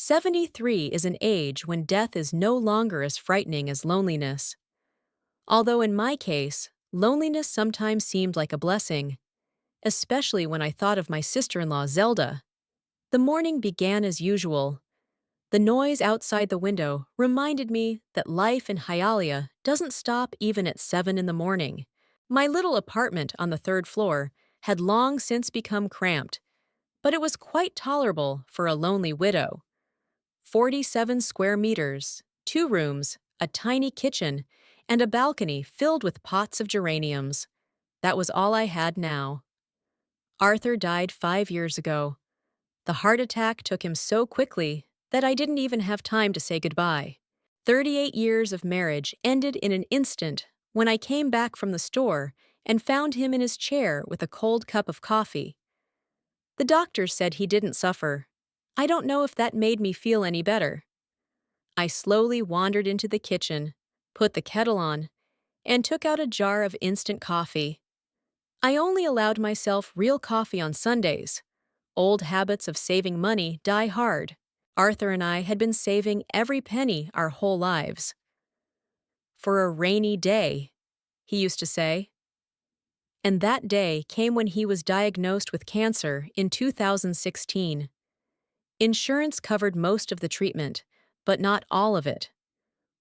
73 is an age when death is no longer as frightening as loneliness. Although in my case, loneliness sometimes seemed like a blessing, especially when I thought of my sister-in-law Zelda. The morning began as usual. The noise outside the window reminded me that life in Hialeah doesn't stop even at 7 in the morning. My little apartment on the third floor had long since become cramped, but it was quite tolerable for a lonely widow. 47 square meters, 2 rooms, a tiny kitchen, and a balcony filled with pots of geraniums. That was all I had now. Arthur died 5 years ago. The heart attack took him so quickly that I didn't even have time to say goodbye. 38 years of marriage ended in an instant when I came back from the store and found him in his chair with a cold cup of coffee. The doctor said he didn't suffer. I don't know if that made me feel any better. I slowly wandered into the kitchen, put the kettle on, and took out a jar of instant coffee. I only allowed myself real coffee on Sundays. Old habits of saving money die hard. Arthur and I had been saving every penny our whole lives. For a rainy day, he used to say. And that day came when he was diagnosed with cancer in 2016. Insurance covered most of the treatment, but not all of it.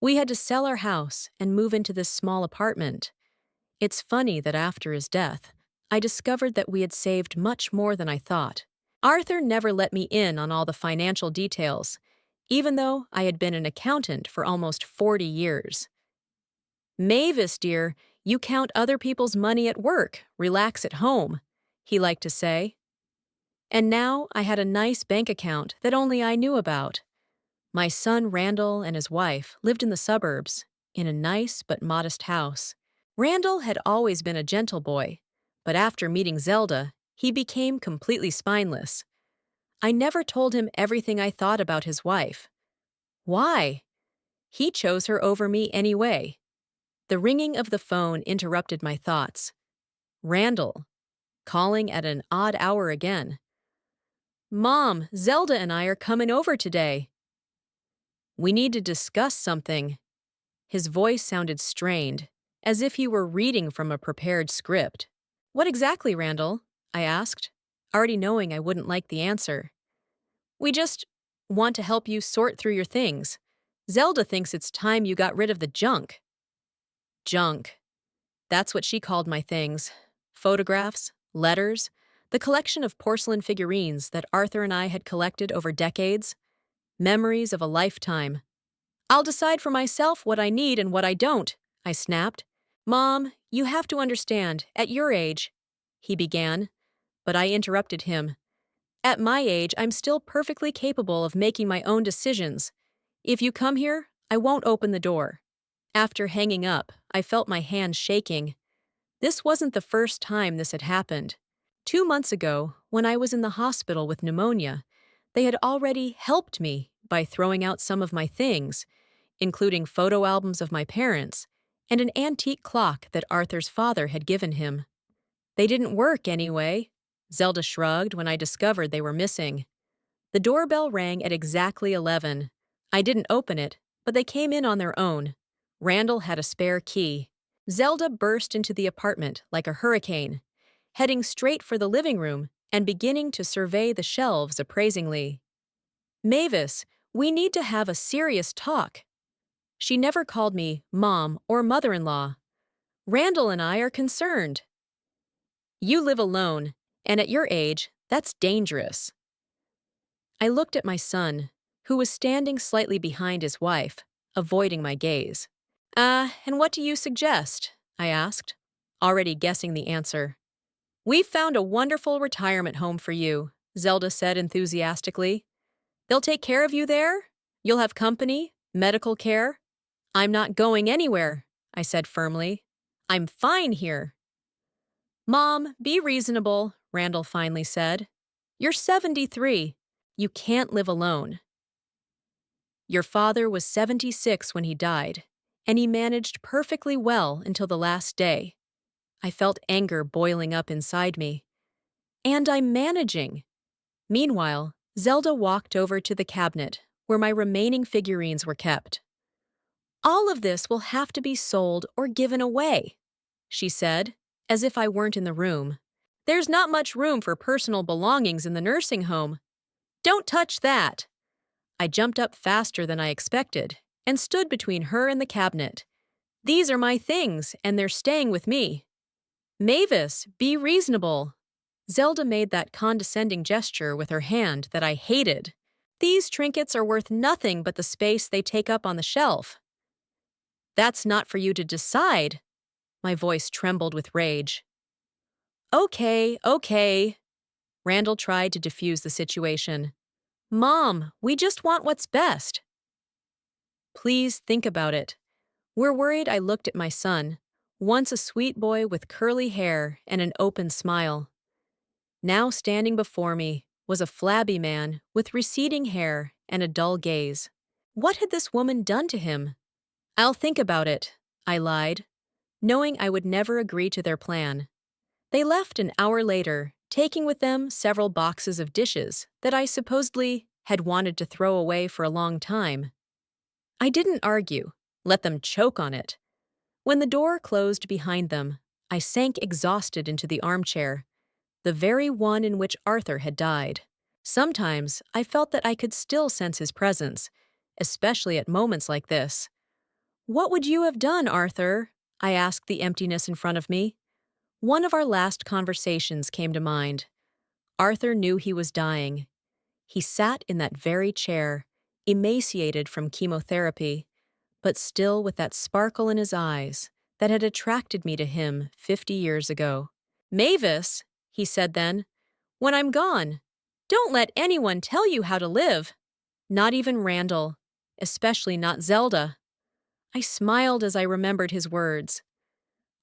We had to sell our house and move into this small apartment. It's funny that after his death, I discovered that we had saved much more than I thought. Arthur never let me in on all the financial details, even though I had been an accountant for almost 40 years. "Mavis, dear, you count other people's money at work, relax at home," he liked to say. And now I had a nice bank account that only I knew about. My son Randall and his wife lived in the suburbs, in a nice but modest house. Randall had always been a gentle boy, but after meeting Zelda, he became completely spineless. I never told him everything I thought about his wife. Why? He chose her over me anyway. The ringing of the phone interrupted my thoughts. Randall, calling at an odd hour again. "Mom, Zelda and I are coming over today. We need to discuss something." His voice sounded strained, as if he were reading from a prepared script. "What exactly, Randall?" I asked, already knowing I wouldn't like the answer. "We just want to help you sort through your things. Zelda thinks it's time you got rid of the junk." Junk. That's what she called my things. Photographs, letters, the collection of porcelain figurines that Arthur and I had collected over decades. Memories of a lifetime. "I'll decide for myself what I need and what I don't," I snapped. "Mom, you have to understand, at your age," he began, but I interrupted him. "At my age, I'm still perfectly capable of making my own decisions. If you come here, I won't open the door." After hanging up, I felt my hands shaking. This wasn't the first time this had happened. 2 months ago, when I was in the hospital with pneumonia, they had already helped me by throwing out some of my things, including photo albums of my parents and an antique clock that Arthur's father had given him. They didn't work anyway. Zelda shrugged when I discovered they were missing. The doorbell rang at exactly 11. I didn't open it, but they came in on their own. Randall had a spare key. Zelda burst into the apartment like a hurricane, heading straight for the living room and beginning to survey the shelves appraisingly. "Mavis, we need to have a serious talk." She never called me mom or mother-in-law. "Randall and I are concerned." "You live alone, and at your age, that's dangerous." I looked at my son, who was standing slightly behind his wife, avoiding my gaze. And what do you suggest?" I asked, already guessing the answer. "We've found a wonderful retirement home for you," Zelda said enthusiastically. "They'll take care of you there. You'll have company, medical care." "I'm not going anywhere," I said firmly. "I'm fine here." "Mom, be reasonable," Randall finally said. "You're 73. You can't live alone." "Your father was 76 when he died, and he managed perfectly well until the last day." I felt anger boiling up inside me. "And I'm managing." Meanwhile, Zelda walked over to the cabinet, where my remaining figurines were kept. All of this will have to be sold or given away, she said, as if I weren't in the room. There's not much room for personal belongings in the nursing home. Don't touch that. I jumped up faster than I expected and stood between her and the cabinet. These are my things, and they're staying with me. Mavis, be reasonable. Zelda made that condescending gesture with her hand that I hated. These trinkets are worth nothing but the space they take up on the shelf. That's not for you to decide. My voice trembled with rage. Okay. Randall tried to defuse the situation. Mom, we just want what's best. Please think about it. We're worried. I looked at my son, once a sweet boy with curly hair and an open smile. Now standing before me was a flabby man with receding hair and a dull gaze. What had this woman done to him? I'll think about it, I lied, knowing I would never agree to their plan. They left an hour later, taking with them several boxes of dishes that I supposedly had wanted to throw away for a long time. I didn't argue, let them choke on it. When the door closed behind them, I sank exhausted into the armchair, the very one in which Arthur had died. Sometimes I felt that I could still sense his presence, especially at moments like this. What would you have done, Arthur? I asked the emptiness in front of me. One of our last conversations came to mind. Arthur knew he was dying. He sat in that very chair, emaciated from chemotherapy, but still with that sparkle in his eyes that had attracted me to him 50 years ago. Mavis, he said then, when I'm gone, don't let anyone tell you how to live. Not even Randall, especially not Zelda. I smiled as I remembered his words.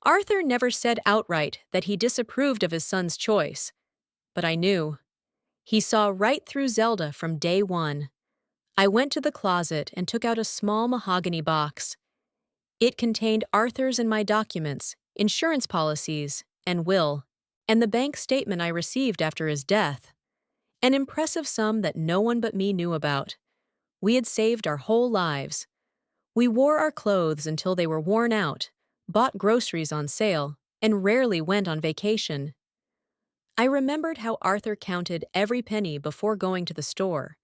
Arthur never said outright that he disapproved of his son's choice, but I knew. He saw right through Zelda from day one. I went to the closet and took out a small mahogany box. It contained Arthur's and my documents, insurance policies, and will, and the bank statement I received after his death. An impressive sum that no one but me knew about. We had saved our whole lives. We wore our clothes until they were worn out, bought groceries on sale, and rarely went on vacation. I remembered how Arthur counted every penny before going to the store,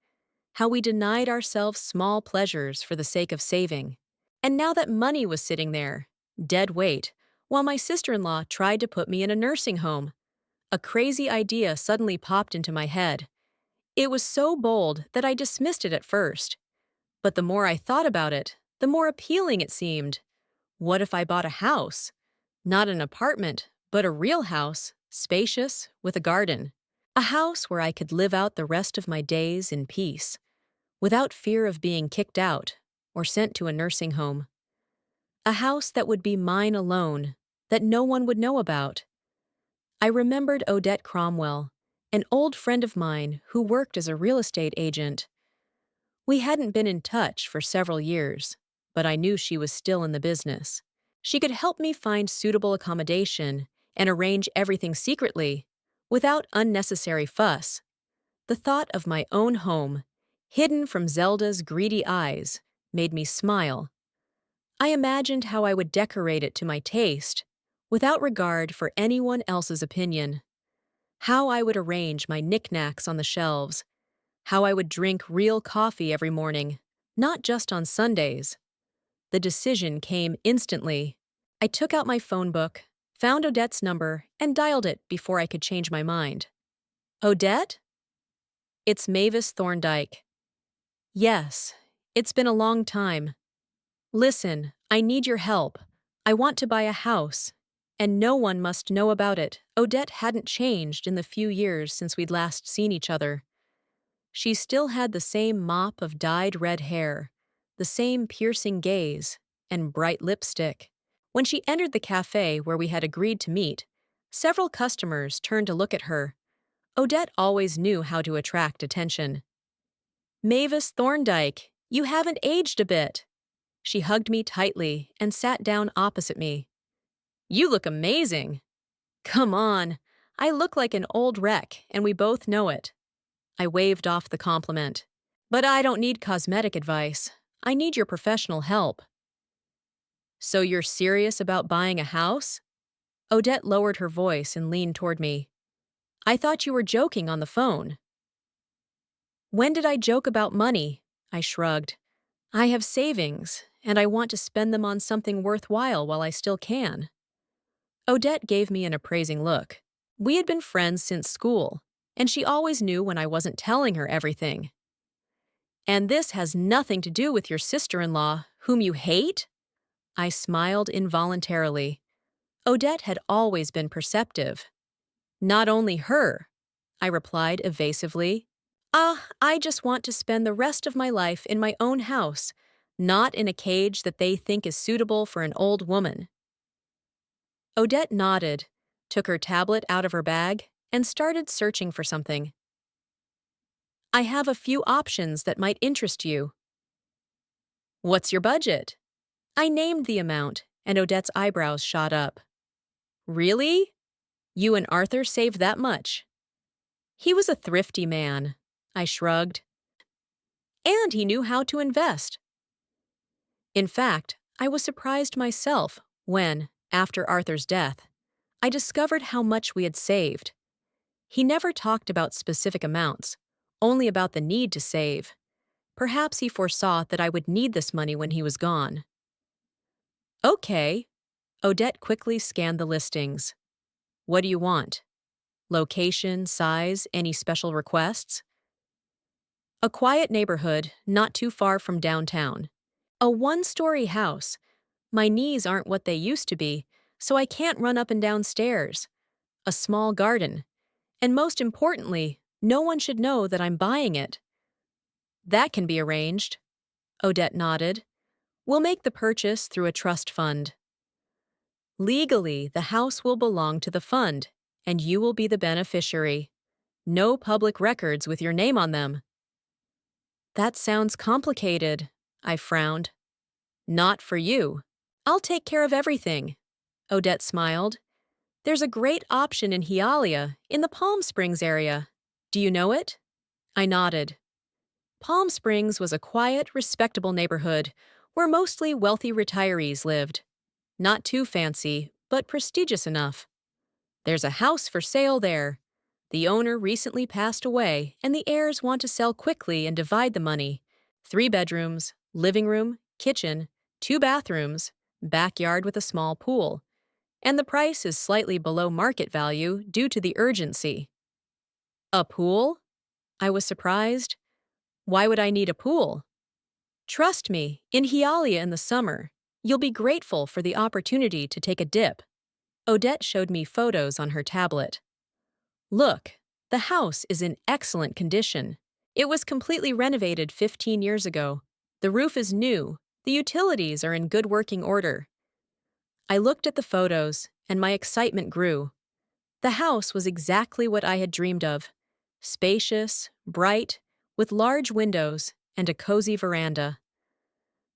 how we denied ourselves small pleasures for the sake of saving. And now that money was sitting there, dead weight, while my sister-in-law tried to put me in a nursing home, a crazy idea suddenly popped into my head. It was so bold that I dismissed it at first. But the more I thought about it, the more appealing it seemed. What if I bought a house? Not an apartment, but a real house, spacious, with a garden. A house where I could live out the rest of my days in peace, without fear of being kicked out or sent to a nursing home. A house that would be mine alone, that no one would know about. I remembered Odette Cromwell, an old friend of mine who worked as a real estate agent. We hadn't been in touch for several years, but I knew she was still in the business. She could help me find suitable accommodation and arrange everything secretly, without unnecessary fuss. The thought of my own home, hidden from Zelda's greedy eyes, made me smile. I imagined how I would decorate it to my taste, without regard for anyone else's opinion. How I would arrange my knickknacks on the shelves. How I would drink real coffee every morning, not just on Sundays. The decision came instantly. I took out my phone book, found Odette's number, and dialed it before I could change my mind. Odette? It's Mavis Thorndyke. Yes, it's been a long time. Listen, I need your help. I want to buy a house, and no one must know about it. Odette hadn't changed in the few years since we'd last seen each other. She still had the same mop of dyed red hair, the same piercing gaze, and bright lipstick. When she entered the cafe where we had agreed to meet, several customers turned to look at her. Odette always knew how to attract attention. Mavis Thorndyke, you haven't aged a bit. She hugged me tightly and sat down opposite me. You look amazing. Come on, I look like an old wreck, and we both know it. I waved off the compliment. But I don't need cosmetic advice. I need your professional help. So you're serious about buying a house? Odette lowered her voice and leaned toward me. I thought you were joking on the phone. When did I joke about money? I shrugged. I have savings, and I want to spend them on something worthwhile while I still can. Odette gave me an appraising look. We had been friends since school, and she always knew when I wasn't telling her everything. And this has nothing to do with your sister-in-law, whom you hate? I smiled involuntarily. Odette had always been perceptive. Not only her, I replied evasively. I just want to spend the rest of my life in my own house, not in a cage that they think is suitable for an old woman. Odette nodded, took her tablet out of her bag, and started searching for something. I have a few options that might interest you. What's your budget? I named the amount, and Odette's eyebrows shot up. Really? You and Arthur saved that much? He was a thrifty man, I shrugged. And he knew how to invest. In fact, I was surprised myself when, after Arthur's death, I discovered how much we had saved. He never talked about specific amounts, only about the need to save. Perhaps he foresaw that I would need this money when he was gone. Okay. Odette quickly scanned the listings. What do you want? Location, size, any special requests? A quiet neighborhood, not too far from downtown. A one-story house. My knees aren't what they used to be, so I can't run up and down stairs. A small garden. And most importantly, no one should know that I'm buying it. That can be arranged. Odette nodded. We'll make the purchase through a trust fund. Legally, the house will belong to the fund, and you will be the beneficiary. No public records with your name on them. That sounds complicated, I frowned. Not for you. I'll take care of everything. Odette smiled. There's a great option in Hialeah, in the Palm Springs area. Do you know it? I nodded. Palm Springs was a quiet, respectable neighborhood where mostly wealthy retirees lived. Not too fancy, but prestigious enough. There's a house for sale there. The owner recently passed away, and the heirs want to sell quickly and divide the money. 3 bedrooms, living room, kitchen, 2 bathrooms, backyard with a small pool. And the price is slightly below market value due to the urgency. A pool? I was surprised. Why would I need a pool? Trust me, in Hialeah in the summer, you'll be grateful for the opportunity to take a dip. Odette showed me photos on her tablet. Look, the house is in excellent condition. It was completely renovated 15 years ago. The roof is new. The utilities are in good working order. I looked at the photos, and my excitement grew. The house was exactly what I had dreamed of. Spacious, bright, with large windows and a cozy veranda.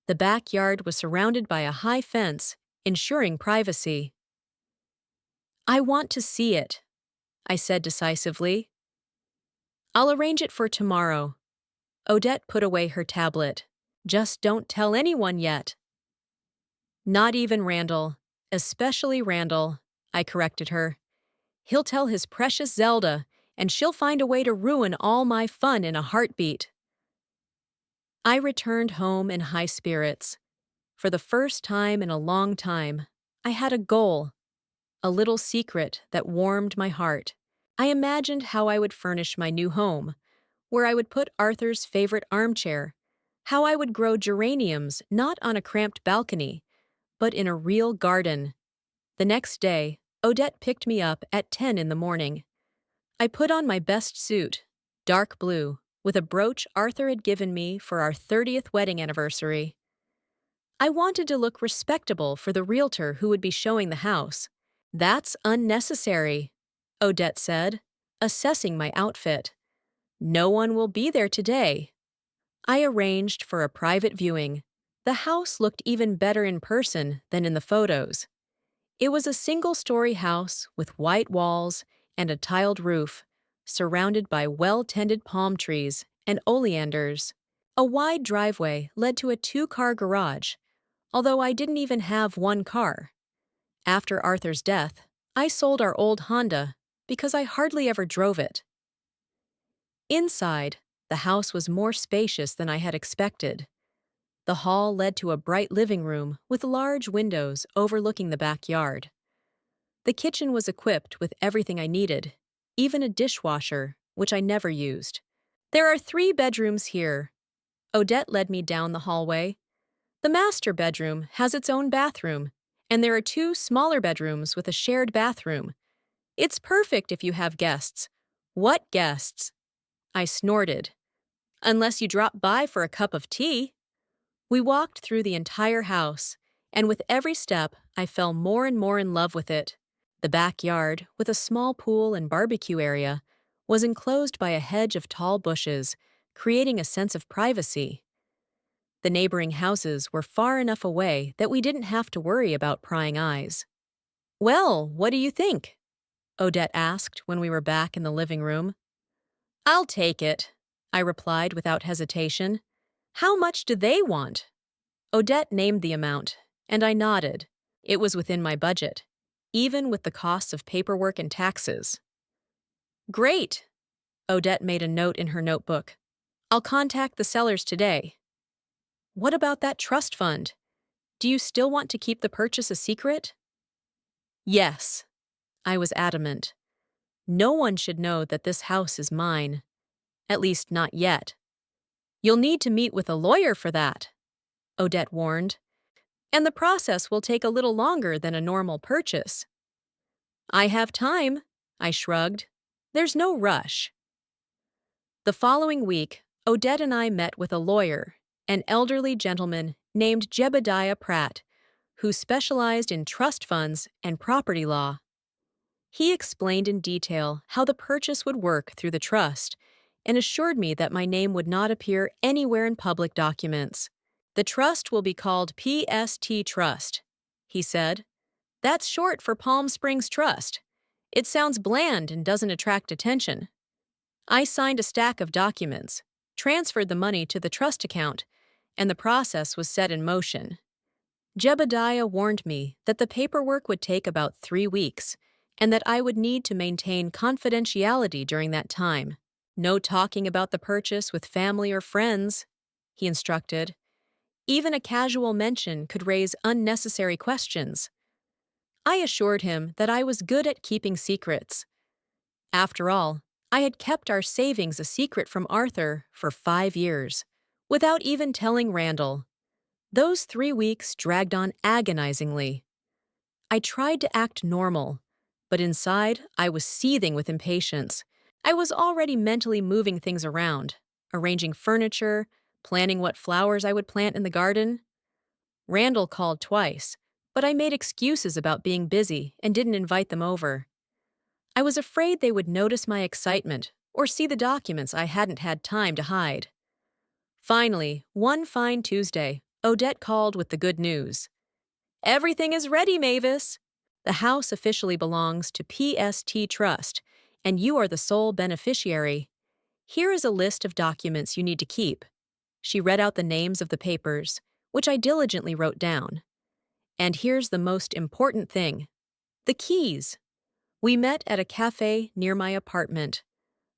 The backyard was surrounded by a high fence, ensuring privacy. I want to see it, I said decisively. I'll arrange it for tomorrow. Odette put away her tablet. Just don't tell anyone yet. Not even Randall, especially Randall, I corrected her. He'll tell his precious Zelda, and she'll find a way to ruin all my fun in a heartbeat. I returned home in high spirits. For the first time in a long time, I had a goal, a little secret that warmed my heart. I imagined how I would furnish my new home, where I would put Arthur's favorite armchair, how I would grow geraniums not on a cramped balcony, but in a real garden. The next day, Odette picked me up at 10 in the morning. I put on my best suit, dark blue, with a brooch Arthur had given me for our 30th wedding anniversary. I wanted to look respectable for the realtor who would be showing the house. That's unnecessary, Odette said, assessing my outfit. No one will be there today. I arranged for a private viewing. The house looked even better in person than in the photos. It was a single-story house with white walls and a tiled roof, surrounded by well-tended palm trees and oleanders. A wide driveway led to a two-car garage, although I didn't even have one car. After Arthur's death, I sold our old Honda because I hardly ever drove it. Inside, the house was more spacious than I had expected. The hall led to a bright living room with large windows overlooking the backyard. The kitchen was equipped with everything I needed, even a dishwasher, which I never used. There are 3 bedrooms here. Odette led me down the hallway. The master bedroom has its own bathroom, and there are 2 smaller bedrooms with a shared bathroom. It's perfect if you have guests. What guests? I snorted. Unless you drop by for a cup of tea. We walked through the entire house, and with every step, I fell more and more in love with it. The backyard, with a small pool and barbecue area, was enclosed by a hedge of tall bushes, creating a sense of privacy. The neighboring houses were far enough away that we didn't have to worry about prying eyes. "Well, what do you think?" Odette asked when we were back in the living room. "I'll take it," I replied without hesitation. "How much do they want?" Odette named the amount, and I nodded. It was within my budget, even with the costs of paperwork and taxes. "Great!" Odette made a note in her notebook. "I'll contact the sellers today." "What about that trust fund? Do you still want to keep the purchase a secret?" "Yes," I was adamant. "No one should know that this house is mine. At least not yet." "You'll need to meet with a lawyer for that," Odette warned. "And the process will take a little longer than a normal purchase." "I have time," I shrugged. "There's no rush." The following week, Odette and I met with a lawyer, an elderly gentleman named Jebediah Pratt, who specialized in trust funds and property law. He explained in detail how the purchase would work through the trust and assured me that my name would not appear anywhere in public documents. "The trust will be called PST Trust," he said. "That's short for Palm Springs Trust. It sounds bland and doesn't attract attention." I signed a stack of documents, transferred the money to the trust account, and the process was set in motion. Jebediah warned me that the paperwork would take about 3 weeks, and that I would need to maintain confidentiality during that time. "No talking about the purchase with family or friends," he instructed. "Even a casual mention could raise unnecessary questions." I assured him that I was good at keeping secrets. After all, I had kept our savings a secret from Arthur for 5 years, without even telling Randall. Those 3 weeks dragged on agonizingly. I tried to act normal, but inside I was seething with impatience. I was already mentally moving things around, arranging furniture, planning what flowers I would plant in the garden. Randall called twice, but I made excuses about being busy and didn't invite them over. I was afraid they would notice my excitement or see the documents I hadn't had time to hide. Finally, one fine Tuesday, Odette called with the good news. "Everything is ready, Mavis. The house officially belongs to PST Trust, and you are the sole beneficiary. Here is a list of documents you need to keep." She read out the names of the papers, which I diligently wrote down. "And here's the most important thing: the keys." We met at a cafe near my apartment.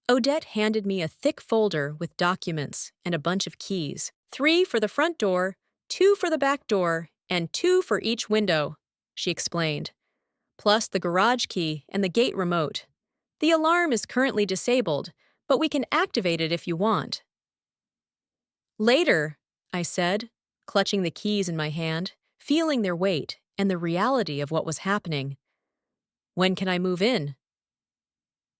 Odette handed me a thick folder with documents and a bunch of keys. 3 for the front door, 2 for the back door, and 2 for each window, she explained, plus the garage key and the gate remote. "The alarm is currently disabled, but we can activate it if you want." "Later," I said, clutching the keys in my hand, feeling their weight and the reality of what was happening. "When can I move in?"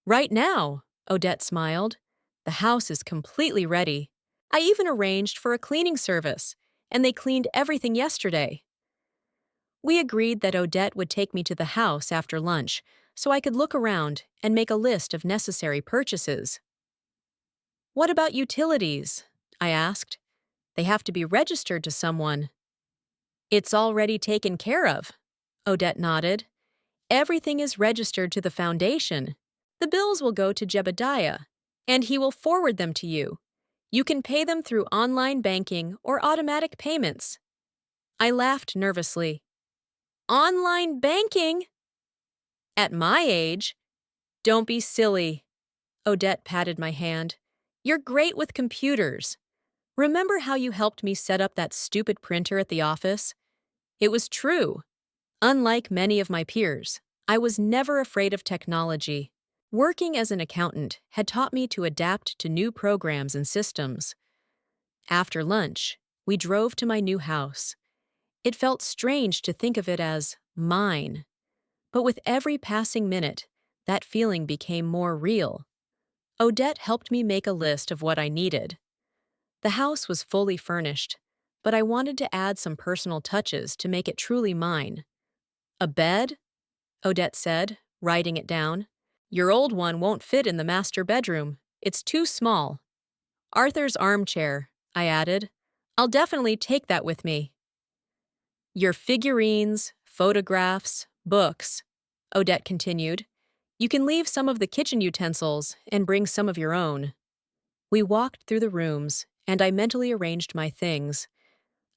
"Right now," Odette smiled. "The house is completely ready. I even arranged for a cleaning service, and they cleaned everything yesterday." We agreed that Odette would take me to the house after lunch so I could look around and make a list of necessary purchases. "What about utilities?" I asked. "They have to be registered to someone." "It's already taken care of," Odette nodded. "Everything is registered to the foundation. The bills will go to Jebediah, and he will forward them to you. You can pay them through online banking or automatic payments. I laughed nervously. Online banking? At my age? Don't be silly. Odette patted my hand. You're great with computers. Remember how you helped me set up that stupid printer at the office? It was true. Unlike many of my peers, I was never afraid of technology. Working as an accountant had taught me to adapt to new programs and systems. After lunch, we drove to my new house. It felt strange to think of it as mine, but with every passing minute, that feeling became more real. Odette helped me make a list of what I needed. The house was fully furnished, but I wanted to add some personal touches to make it truly mine. A bed? Odette said, writing it down. Your old one won't fit in the master bedroom. It's too small. Arthur's armchair, I added. I'll definitely take that with me. Your figurines, photographs, books, Odette continued. You can leave some of the kitchen utensils and bring some of your own. We walked through the rooms, and I mentally arranged my things.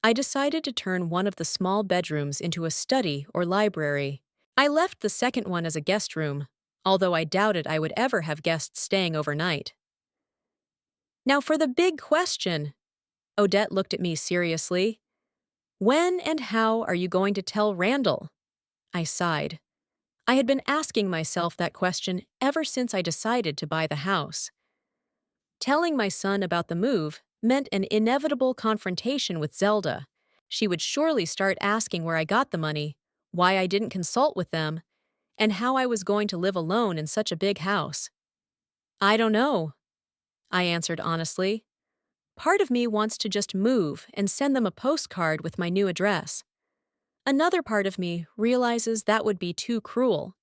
I decided to turn one of the small bedrooms into a study or library. I left the second one as a guest room, although I doubted I would ever have guests staying overnight. Now for the big question. Odette looked at me seriously. When and how are you going to tell Randall? I sighed. I had been asking myself that question ever since I decided to buy the house. Telling my son about the move meant an inevitable confrontation with Zelda. She would surely start asking where I got the money, why I didn't consult with them, and how I was going to live alone in such a big house. I don't know, I answered honestly. Part of me wants to just move and send them a postcard with my new address. Another part of me realizes that would be too cruel.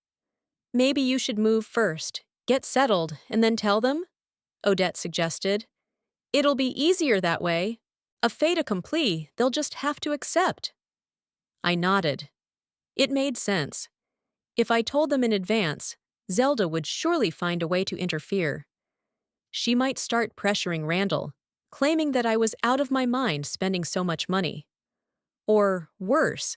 Maybe you should move first, get settled, and then tell them? Odette suggested. It'll be easier that way. A fait accompli they'll just have to accept. I nodded. It made sense. If I told them in advance, Zelda would surely find a way to interfere. She might start pressuring Randall, claiming that I was out of my mind spending so much money. Or, worse,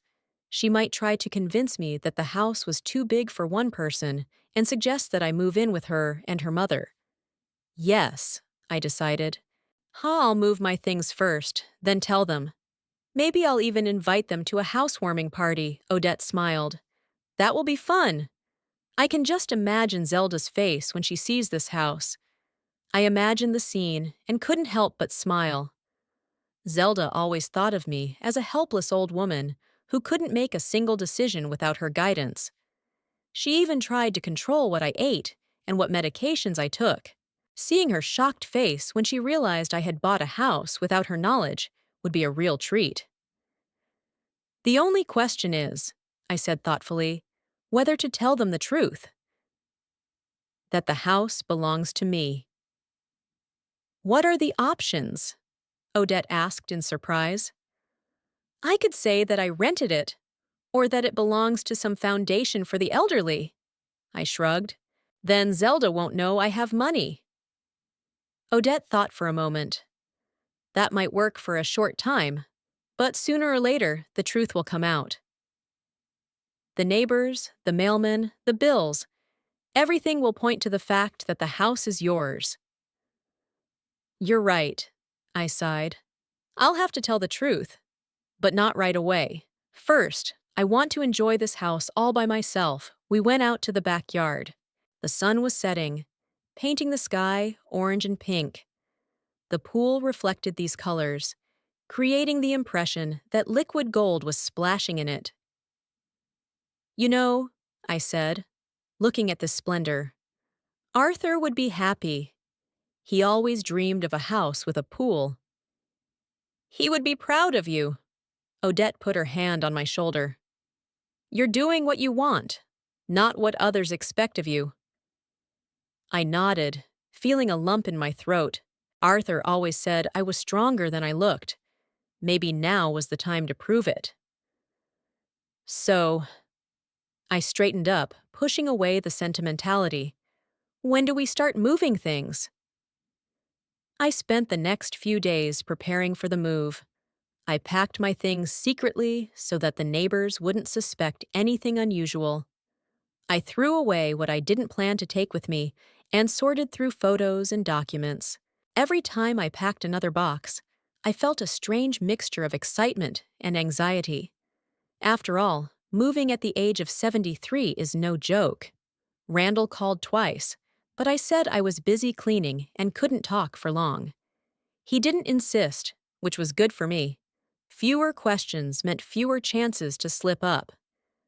she might try to convince me that the house was too big for one person and suggest that I move in with her and her mother. Yes, I decided. I'll move my things first, then tell them. Maybe I'll even invite them to a housewarming party, Odette smiled. That will be fun. I can just imagine Zelda's face when she sees this house. I imagined the scene and couldn't help but smile. Zelda always thought of me as a helpless old woman who couldn't make a single decision without her guidance. She even tried to control what I ate and what medications I took. Seeing her shocked face when she realized I had bought a house without her knowledge would be a real treat. The only question is, I said thoughtfully, whether to tell them the truth. That the house belongs to me. What are the options? Odette asked in surprise. I could say that I rented it, or that it belongs to some foundation for the elderly. I shrugged. Then Zelda won't know I have money. Odette thought for a moment. That might work for a short time, but sooner or later, the truth will come out. The neighbors, the mailman, the bills, everything will point to the fact that the house is yours. You're right, I sighed. I'll have to tell the truth, but not right away. First, I want to enjoy this house all by myself. We went out to the backyard. The sun was setting, painting the sky orange and pink. The pool reflected these colors, creating the impression that liquid gold was splashing in it. You know, I said, looking at this splendor, Arthur would be happy. He always dreamed of a house with a pool. He would be proud of you. Odette put her hand on my shoulder. You're doing what you want, not what others expect of you. I nodded, feeling a lump in my throat. Arthur always said I was stronger than I looked. Maybe now was the time to prove it. So, I straightened up, pushing away the sentimentality. When do we start moving things? I spent the next few days preparing for the move. I packed my things secretly so that the neighbors wouldn't suspect anything unusual. I threw away what I didn't plan to take with me and sorted through photos and documents. Every time I packed another box, I felt a strange mixture of excitement and anxiety. After all, moving at the age of 73 is no joke. Randall called twice, but I said I was busy cleaning and couldn't talk for long. He didn't insist, which was good for me. Fewer questions meant fewer chances to slip up.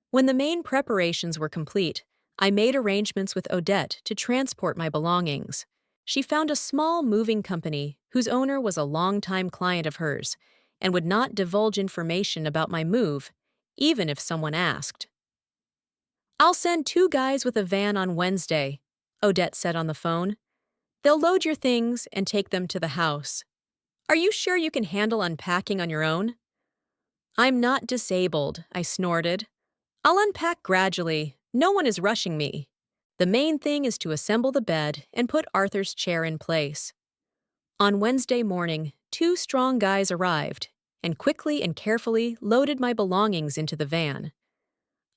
When the main preparations were complete, I made arrangements with Odette to transport my belongings. She found a small moving company whose owner was a longtime client of hers and would not divulge information about my move, even if someone asked. "I'll send 2 guys with a van on Wednesday," Odette said on the phone. "They'll load your things and take them to the house. Are you sure you can handle unpacking on your own?" "I'm not disabled," I snorted. "I'll unpack gradually. No one is rushing me. The main thing is to assemble the bed and put Arthur's chair in place." On Wednesday morning, 2 strong guys arrived and quickly and carefully loaded my belongings into the van.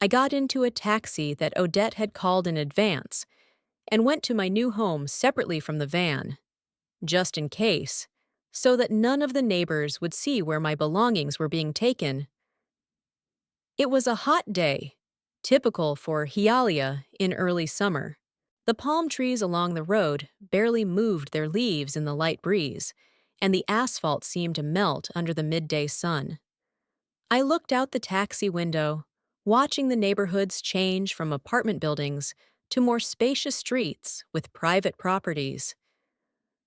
I got into a taxi that Odette had called in advance and went to my new home separately from the van, just in case, so that none of the neighbors would see where my belongings were being taken. It was a hot day, typical for Hialeah in early summer. The palm trees along the road barely moved their leaves in the light breeze, and the asphalt seemed to melt under the midday sun. I looked out the taxi window, watching the neighborhoods change from apartment buildings to more spacious streets with private properties.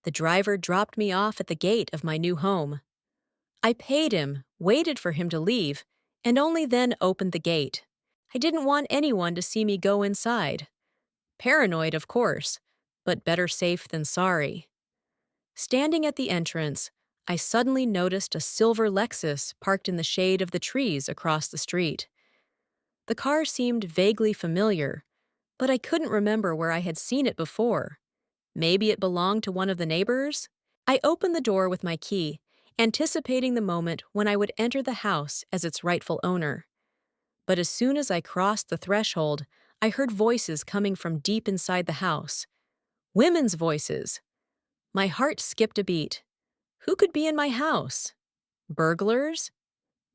The driver dropped me off at the gate of my new home. I paid him, waited for him to leave, and only then opened the gate. I didn't want anyone to see me go inside. Paranoid, of course, but better safe than sorry. Standing at the entrance, I suddenly noticed a silver Lexus parked in the shade of the trees across the street. The car seemed vaguely familiar, but I couldn't remember where I had seen it before. Maybe it belonged to one of the neighbors? I opened the door with my key, anticipating the moment when I would enter the house as its rightful owner. But as soon as I crossed the threshold, I heard voices coming from deep inside the house. Women's voices. My heart skipped a beat. Who could be in my house? Burglars?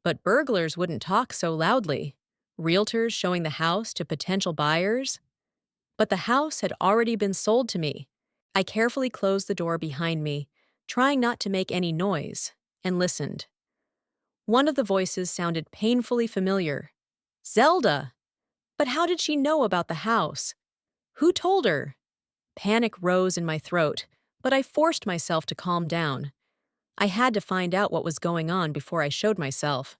But burglars wouldn't talk so loudly. Realtors showing the house to potential buyers? But the house had already been sold to me. I carefully closed the door behind me, trying not to make any noise, and listened. One of the voices sounded painfully familiar. Zelda! But how did she know about the house? Who told her? Panic rose in my throat, but I forced myself to calm down. I had to find out what was going on before I showed myself.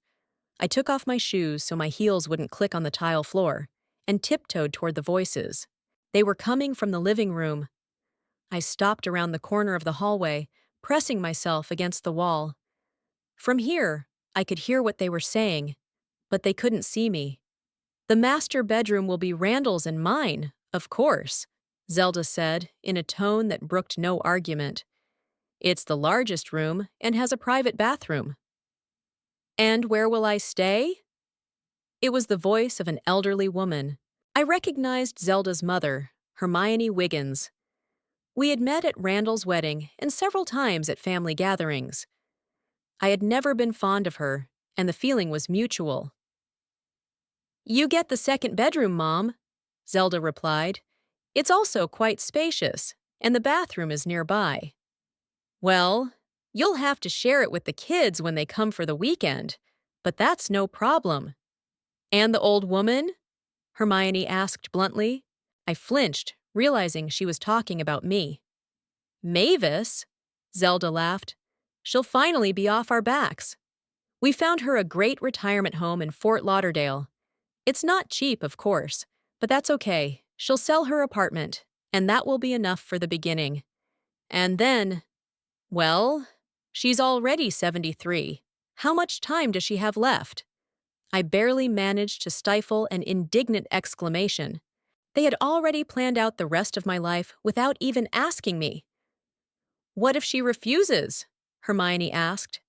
I took off my shoes so my heels wouldn't click on the tile floor, and tiptoed toward the voices. They were coming from the living room. I stopped around the corner of the hallway, pressing myself against the wall. From here, I could hear what they were saying, but they couldn't see me. "The master bedroom will be Randall's and mine, of course," Zelda said in a tone that brooked no argument. "It's the largest room and has a private bathroom." "And where will I stay?" It was the voice of an elderly woman. I recognized Zelda's mother, Hermione Wiggins. We had met at Randall's wedding and several times at family gatherings. I had never been fond of her, and the feeling was mutual. "You get the second bedroom, Mom," Zelda replied. "It's also quite spacious, and the bathroom is nearby." "Well, you'll have to share it with the kids when they come for the weekend, but that's no problem." "And the old woman?" Hermione asked bluntly. I flinched, realizing she was talking about me. "Mavis?" Zelda laughed. "She'll finally be off our backs. We found her a great retirement home in Fort Lauderdale. It's not cheap, of course, but that's okay. She'll sell her apartment, and that will be enough for the beginning. And then, well, she's already 73. How much time does she have left?" I barely managed to stifle an indignant exclamation. They had already planned out the rest of my life without even asking me. What if she refuses? Hermione asked.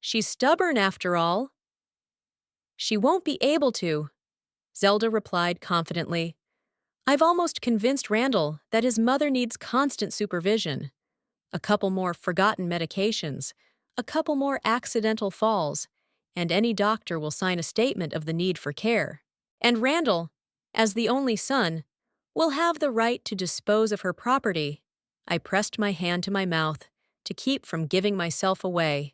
She's stubborn after all. She won't be able to, Zelda replied confidently. I've almost convinced Randall that his mother needs constant supervision. A couple more forgotten medications, a couple more accidental falls, and any doctor will sign a statement of the need for care. And Randall, as the only son, will have the right to dispose of her property. I pressed my hand to my mouth to keep from giving myself away.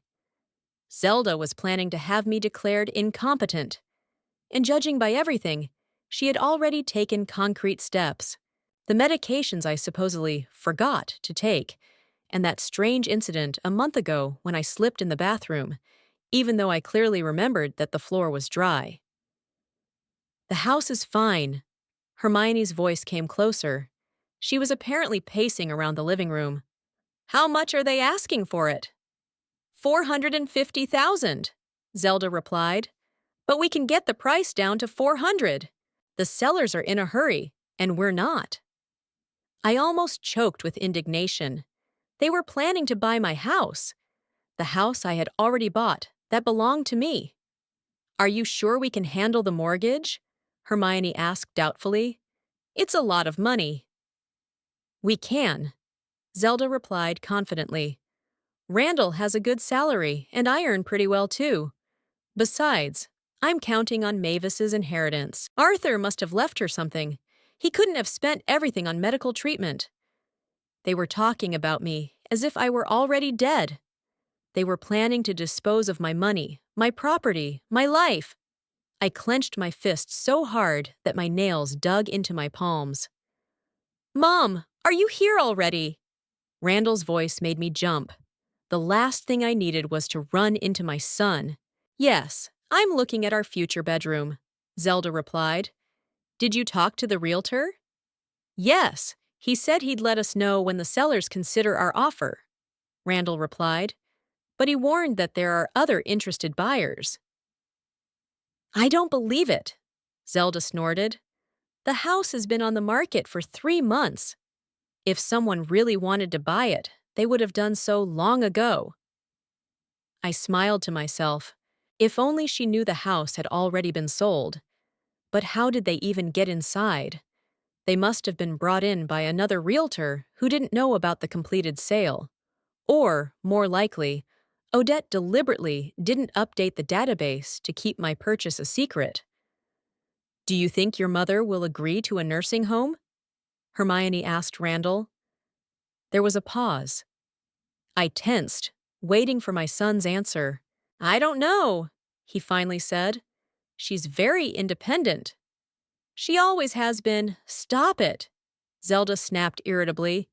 Zelda was planning to have me declared incompetent, and judging by everything, she had already taken concrete steps. The medications I supposedly forgot to take, and that strange incident a month ago when I slipped in the bathroom, even though I clearly remembered that the floor was dry. The house is fine. Hermione's voice came closer. She was apparently pacing around the living room. How much are they asking for it? 450,000, Zelda replied. But we can get the price down to 400. The sellers are in a hurry, and we're not. I almost choked with indignation. They were planning to buy my house, the house I had already bought that belonged to me. Are you sure we can handle the mortgage? Hermione asked doubtfully. It's a lot of money. We can, Zelda replied confidently. Randall has a good salary, and I earn pretty well too. Besides, I'm counting on Mavis's inheritance. Arthur must have left her something. He couldn't have spent everything on medical treatment. They were talking about me as if I were already dead. They were planning to dispose of my money, my property, my life. I clenched my fists so hard that my nails dug into my palms. Mom, are you here already? Randall's voice made me jump. The last thing I needed was to run into my son. Yes, I'm looking at our future bedroom, Zelda replied. Did you talk to the realtor? Yes, he said he'd let us know when the sellers consider our offer, Randall replied, but he warned that there are other interested buyers. I don't believe it, Zelda snorted. The house has been on the market for 3 months. If someone really wanted to buy it, they would have done so long ago. I smiled to myself. If only she knew the house had already been sold. But how did they even get inside? They must have been brought in by another realtor who didn't know about the completed sale. Or, more likely, Odette deliberately didn't update the database to keep my purchase a secret. Do you think your mother will agree to a nursing home? Hermione asked Randall. There was a pause. I tensed, waiting for my son's answer. I don't know, he finally said. She's very independent. She always has been. Stop it, Zelda snapped irritably.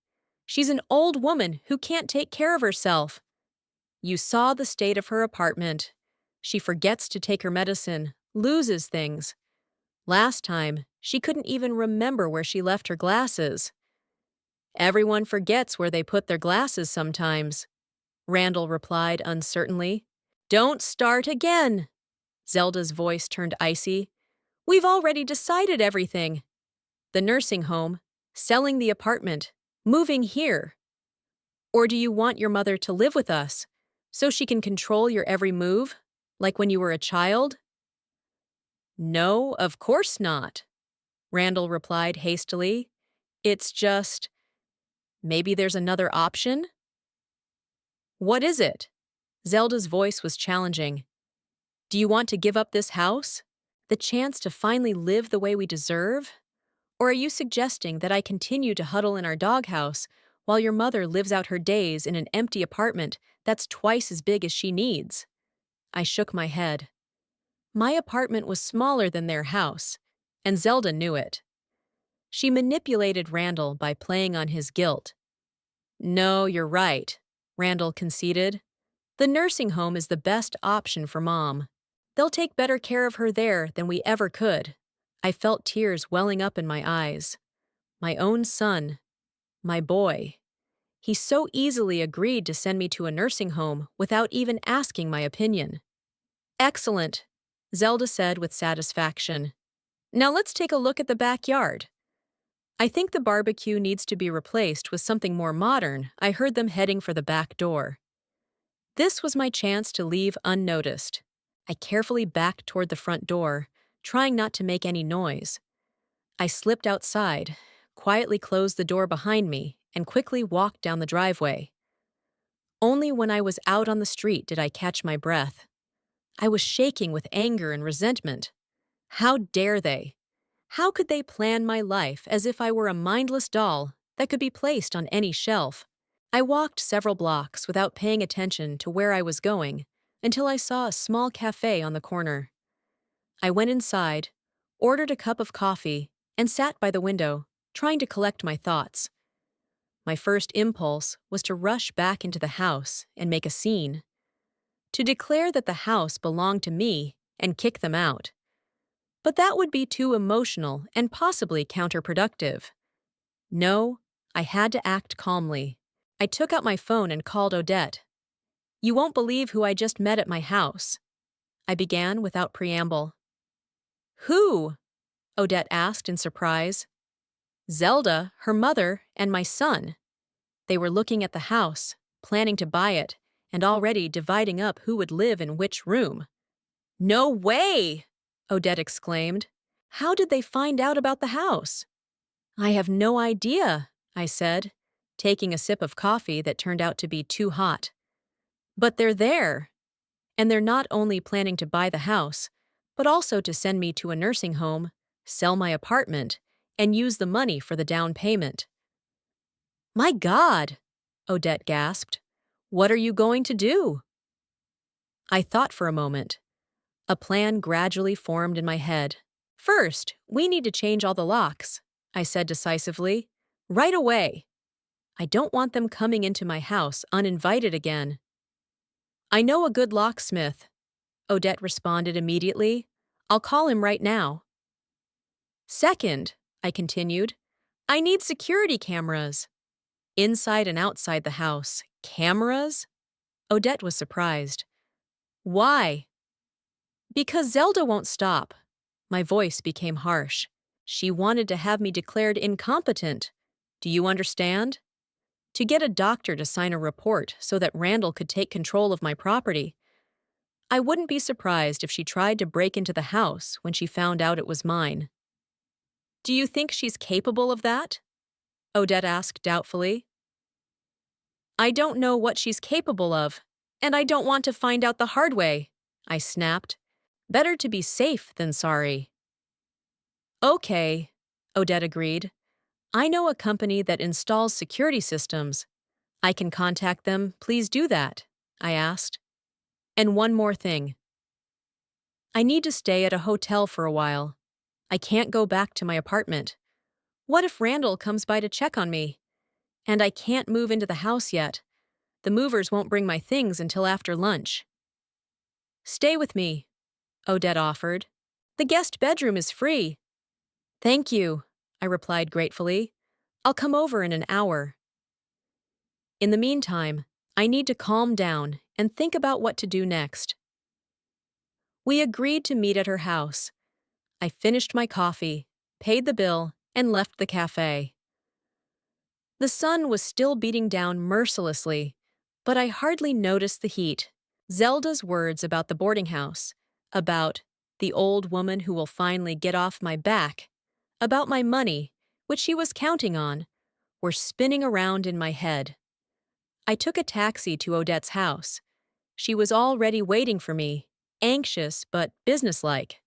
She's an old woman who can't take care of herself. You saw the state of her apartment. She forgets to take her medicine, loses things. Last time, she couldn't even remember where she left her glasses. Everyone forgets where they put their glasses sometimes, Randall replied uncertainly. Don't start again. Zelda's voice turned icy. We've already decided everything. The nursing home, selling the apartment, moving here. Or do you want your mother to live with us, so she can control your every move, like when you were a child? No, of course not, Randall replied hastily. It's just, maybe there's another option? What is it? Zelda's voice was challenging. Do you want to give up this house? The chance to finally live the way we deserve? Or are you suggesting that I continue to huddle in our doghouse while your mother lives out her days in an empty apartment that's twice as big as she needs? I shook my head. My apartment was smaller than their house, and Zelda knew it. She manipulated Randall by playing on his guilt. No, you're right, Randall conceded. The nursing home is the best option for Mom. They'll take better care of her there than we ever could. I felt tears welling up in my eyes. My own son. My boy. He so easily agreed to send me to a nursing home without even asking my opinion. Excellent, Zelda said with satisfaction. Now let's take a look at the backyard. I think the barbecue needs to be replaced with something more modern. I heard them heading for the back door. This was my chance to leave unnoticed. I carefully backed toward the front door, trying not to make any noise. I slipped outside, quietly closed the door behind me, and quickly walked down the driveway. Only when I was out on the street did I catch my breath. I was shaking with anger and resentment. How dare they? How could they plan my life as if I were a mindless doll that could be placed on any shelf? I walked several blocks without paying attention to where I was going until I saw a small cafe on the corner. I went inside, ordered a cup of coffee, and sat by the window, trying to collect my thoughts. My first impulse was to rush back into the house and make a scene, to declare that the house belonged to me and kick them out. But that would be too emotional and possibly counterproductive. No, I had to act calmly. I took out my phone and called Odette. "You won't believe who I just met at my house," I began without preamble. "Who?" Odette asked in surprise. "Zelda, her mother, and my son. They were looking at the house, planning to buy it, and already dividing up who would live in which room." "No way!" Odette exclaimed. "How did they find out about the house?" "I have no idea," I said, taking a sip of coffee that turned out to be too hot. "But they're there. And they're not only planning to buy the house, but also to send me to a nursing home, sell my apartment, and use the money for the down payment." "My God!" Odette gasped. "What are you going to do?" I thought for a moment. A plan gradually formed in my head. "First, we need to change all the locks," I said decisively. "Right away. I don't want them coming into my house uninvited again." "I know a good locksmith," Odette responded immediately. "I'll call him right now." "Second," I continued, "I need security cameras. Inside and outside the house. Cameras?" Odette was surprised. "Why?" "Because Zelda won't stop." My voice became harsh. "She wanted to have me declared incompetent. Do you understand? To get a doctor to sign a report so that Randall could take control of my property. I wouldn't be surprised if she tried to break into the house when she found out it was mine." "Do you think she's capable of that?" Odette asked doubtfully. "I don't know what she's capable of, and I don't want to find out the hard way," I snapped. "Better to be safe than sorry." "Okay," Odette agreed. "I know a company that installs security systems. I can contact them. Please do that," I asked. "And one more thing. I need to stay at a hotel for a while. I can't go back to my apartment. What if Randall comes by to check on me? And I can't move into the house yet. The movers won't bring my things until after lunch." "Stay with me," Odette offered. "The guest bedroom is free." "Thank you," I replied gratefully. "I'll come over in an hour." In the meantime, I need to calm down and think about what to do next. We agreed to meet at her house. I finished my coffee, paid the bill, and left the cafe. The sun was still beating down mercilessly, but I hardly noticed the heat. Zelda's words about the boarding house, about the old woman who will finally get off my back, about my money, which she was counting on, were spinning around in my head. I took a taxi to Odette's house. She was already waiting for me, anxious but businesslike.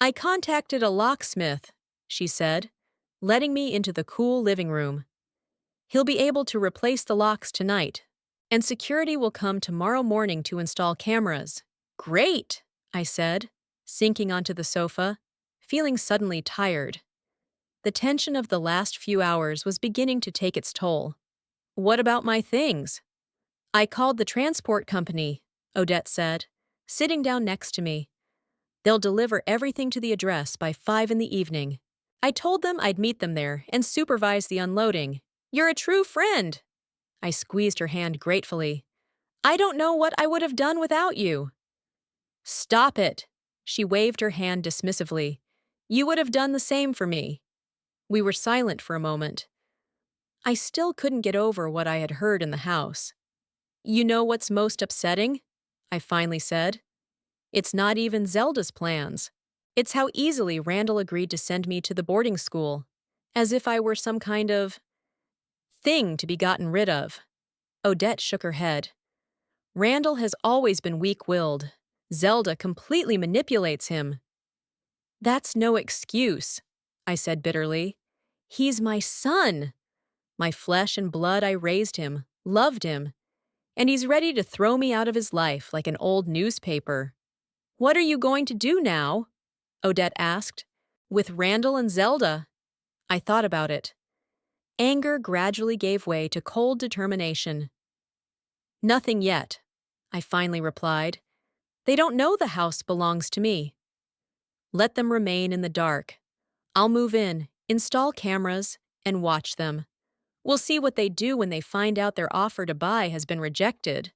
"I contacted a locksmith," she said, letting me into the cool living room. "He'll be able to replace the locks tonight, and security will come tomorrow morning to install cameras." "Great," I said, sinking onto the sofa, feeling suddenly tired. The tension of the last few hours was beginning to take its toll. "What about my things?" "I called the transport company," Odette said, sitting down next to me. "They'll deliver everything to the address by 5 in the evening. I told them I'd meet them there and supervise the unloading." "You're a true friend." I squeezed her hand gratefully. "I don't know what I would have done without you." "Stop it." She waved her hand dismissively. "You would have done the same for me." We were silent for a moment. I still couldn't get over what I had heard in the house. You know what's most upsetting? I finally said. It's not even Zelda's plans. It's how easily Randall agreed to send me to the boarding school, as if I were some kind of thing to be gotten rid of. Odette shook her head. Randall has always been weak-willed. Zelda completely manipulates him. That's no excuse, I said bitterly. He's my son. My flesh and blood, I raised him, loved him, and he's ready to throw me out of his life like an old newspaper. What are you going to do now? Odette asked. With Randall and Zelda. I thought about it. Anger gradually gave way to cold determination. Nothing yet, I finally replied. They don't know the house belongs to me. Let them remain in the dark. I'll move in, install cameras, and watch them. We'll see what they do when they find out their offer to buy has been rejected.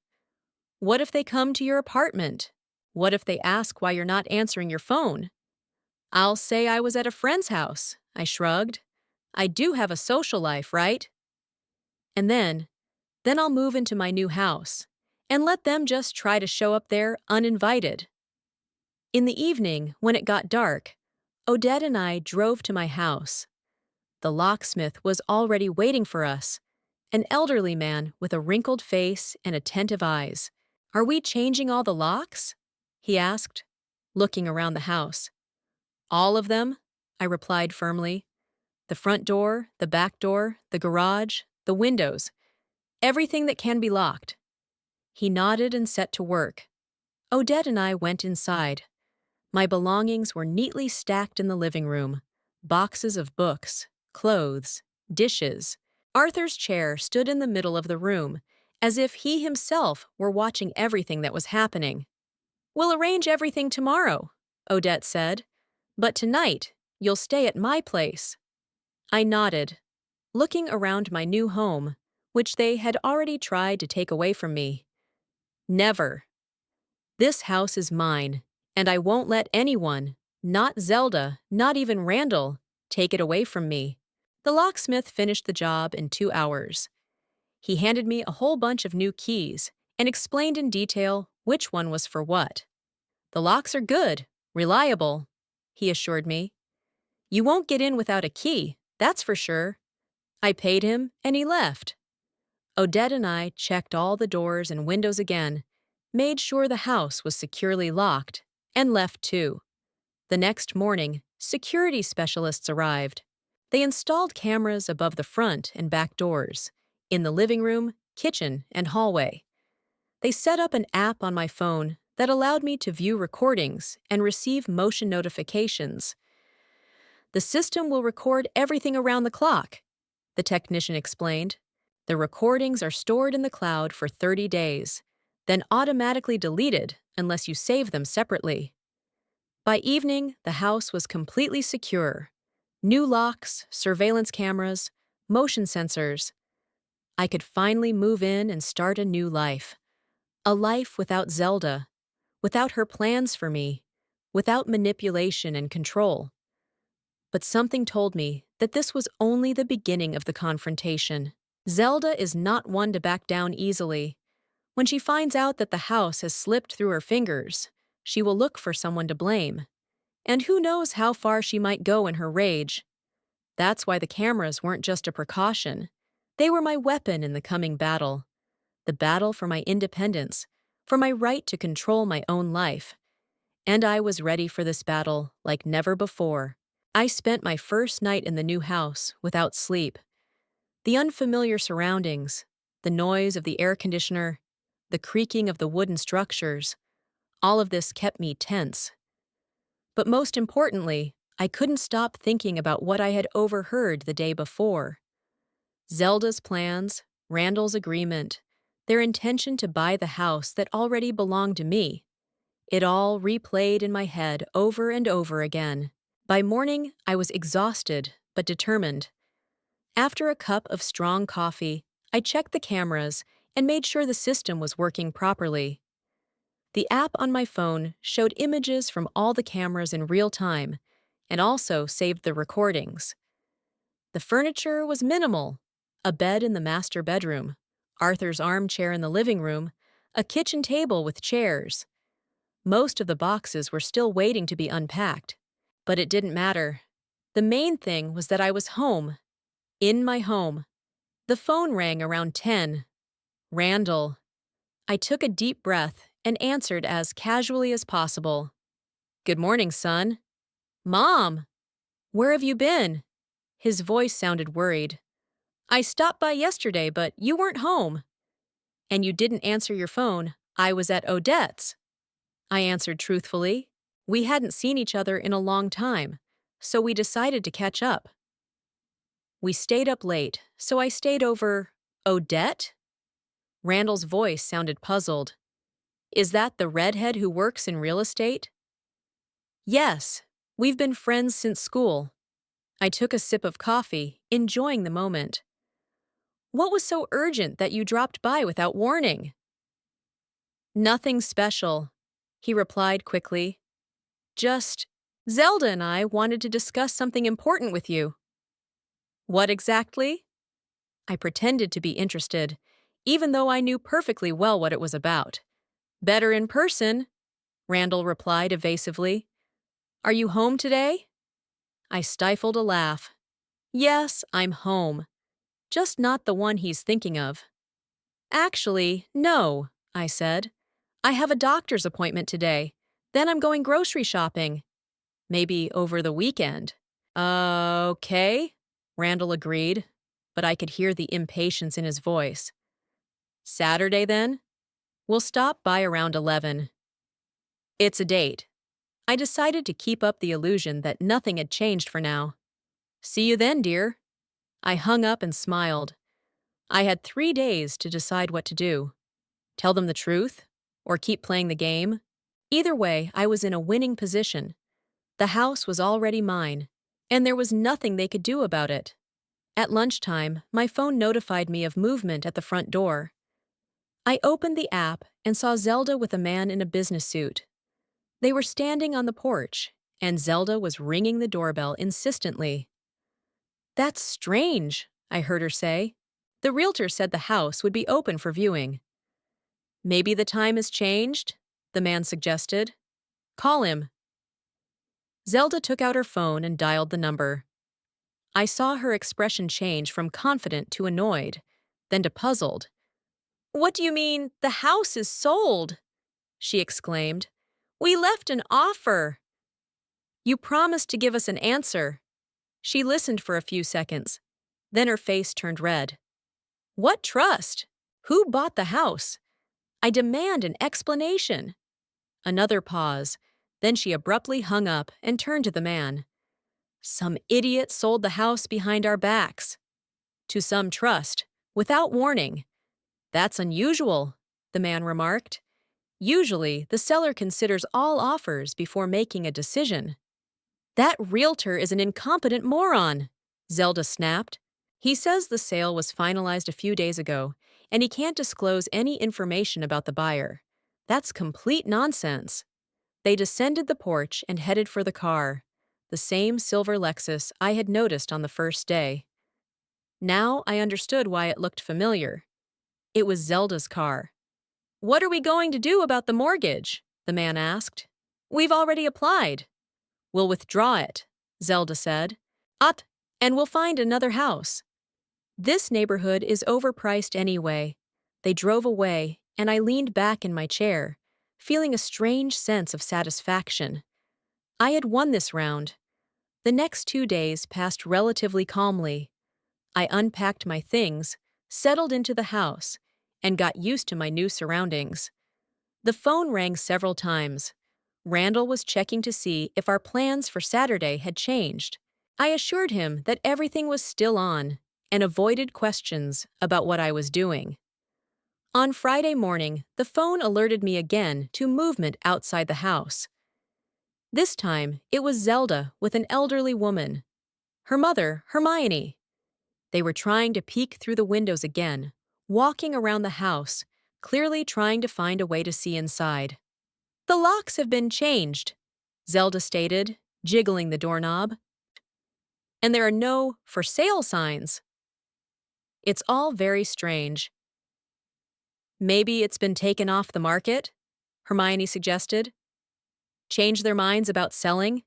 What if they come to your apartment? What if they ask why you're not answering your phone? I'll say I was at a friend's house, I shrugged. I do have a social life, right? And then I'll move into my new house and let them just try to show up there uninvited. In the evening, when it got dark, Odette and I drove to my house. The locksmith was already waiting for us, an elderly man with a wrinkled face and attentive eyes. Are we changing all the locks? He asked, looking around the house. All of them, I replied firmly. The front door, the back door, the garage, the windows, everything that can be locked. He nodded and set to work. Odette and I went inside. My belongings were neatly stacked in the living room. Boxes of books, clothes, dishes. Arthur's chair stood in the middle of the room, as if he himself were watching everything that was happening. We'll arrange everything tomorrow, Odette said. But tonight, you'll stay at my place. I nodded, looking around my new home, which they had already tried to take away from me. Never. This house is mine, and I won't let anyone, not Zelda, not even Randall, take it away from me. The locksmith finished the job in 2 hours. He handed me a whole bunch of new keys and explained in detail which one was for what. The locks are good, reliable, he assured me. You won't get in without a key, that's for sure. I paid him, and he left. Odette and I checked all the doors and windows again, made sure the house was securely locked, and left too. The next morning, security specialists arrived. They installed cameras above the front and back doors, in the living room, kitchen, and hallway. They set up an app on my phone that allowed me to view recordings and receive motion notifications. The system will record everything around the clock, the technician explained. The recordings are stored in the cloud for 30 days, then automatically deleted unless you save them separately. By evening, the house was completely secure. New locks, surveillance cameras, motion sensors. I could finally move in and start a new life. A life without Zelda, without her plans for me, without manipulation and control. But something told me that this was only the beginning of the confrontation. Zelda is not one to back down easily. When she finds out that the house has slipped through her fingers, she will look for someone to blame. And who knows how far she might go in her rage. That's why the cameras weren't just a precaution. They were my weapon in the coming battle. The battle for my independence, for my right to control my own life. And I was ready for this battle like never before. I spent my first night in the new house without sleep. The unfamiliar surroundings, the noise of the air conditioner, the creaking of the wooden structures, all of this kept me tense. But most importantly, I couldn't stop thinking about what I had overheard the day before. Zelda's plans, Randall's agreement, their intention to buy the house that already belonged to me. It all replayed in my head over and over again. By morning, I was exhausted but determined. After a cup of strong coffee, I checked the cameras and made sure the system was working properly. The app on my phone showed images from all the cameras in real time and also saved the recordings. The furniture was minimal: a bed in the master bedroom, Arthur's armchair in the living room, a kitchen table with chairs. Most of the boxes were still waiting to be unpacked, but it didn't matter. The main thing was that I was home, in my home. The phone rang around 10. Randall. I took a deep breath and answered as casually as possible. Good morning, son. Mom! Where have you been? His voice sounded worried. I stopped by yesterday, but you weren't home. And you didn't answer your phone. I was at Odette's. I answered truthfully. We hadn't seen each other in a long time, so we decided to catch up. We stayed up late, so I stayed over. Odette? Randall's voice sounded puzzled. Is that the redhead who works in real estate? Yes, we've been friends since school. I took a sip of coffee, enjoying the moment. What was so urgent that you dropped by without warning? Nothing special, he replied quickly. Just, Zelda and I wanted to discuss something important with you. What exactly? I pretended to be interested, even though I knew perfectly well what it was about. Better in person, Randall replied evasively. Are you home today? I stifled a laugh. Yes, I'm home. Just not the one he's thinking of. Actually, no, I said. I have a doctor's appointment today. Then I'm going grocery shopping. Maybe over the weekend. Okay, Randall agreed, but I could hear the impatience in his voice. Saturday, then? We'll stop by around 11. It's a date. I decided to keep up the illusion that nothing had changed for now. See you then, dear. I hung up and smiled. I had 3 days to decide what to do. Tell them the truth, or keep playing the game. Either way, I was in a winning position. The house was already mine, and there was nothing they could do about it. At lunchtime, my phone notified me of movement at the front door. I opened the app and saw Zelda with a man in a business suit. They were standing on the porch, and Zelda was ringing the doorbell insistently. That's strange, I heard her say. The realtor said the house would be open for viewing. Maybe the time has changed, the man suggested. Call him. Zelda took out her phone and dialed the number. I saw her expression change from confident to annoyed, then to puzzled. What do you mean, the house is sold? She exclaimed. We left an offer. You promised to give us an answer. She listened for a few seconds. Then her face turned red. What trust? Who bought the house? I demand an explanation. Another pause. Then she abruptly hung up and turned to the man. Some idiot sold the house behind our backs. To some trust, without warning. That's unusual, the man remarked. Usually, the seller considers all offers before making a decision. That realtor is an incompetent moron, Zelda snapped. He says the sale was finalized a few days ago, and he can't disclose any information about the buyer. That's complete nonsense. They descended the porch and headed for the car, the same silver Lexus I had noticed on the first day. Now I understood why it looked familiar. It was Zelda's car. What are we going to do about the mortgage? The man asked. We've already applied. We'll withdraw it, Zelda said. And we'll find another house. This neighborhood is overpriced anyway. They drove away, and I leaned back in my chair, feeling a strange sense of satisfaction. I had won this round. The next 2 days passed relatively calmly. I unpacked my things, settled into the house, and got used to my new surroundings. The phone rang several times. Randall was checking to see if our plans for Saturday had changed. I assured him that everything was still on and avoided questions about what I was doing. On Friday morning, the phone alerted me again to movement outside the house. This time, it was Zelda with an elderly woman. Her mother, Hermione. They were trying to peek through the windows again, walking around the house, clearly trying to find a way to see inside. The locks have been changed, Zelda stated, jiggling the doorknob. And there are no for sale signs. It's all very strange. Maybe it's been taken off the market? Hermione suggested. Change their minds about selling?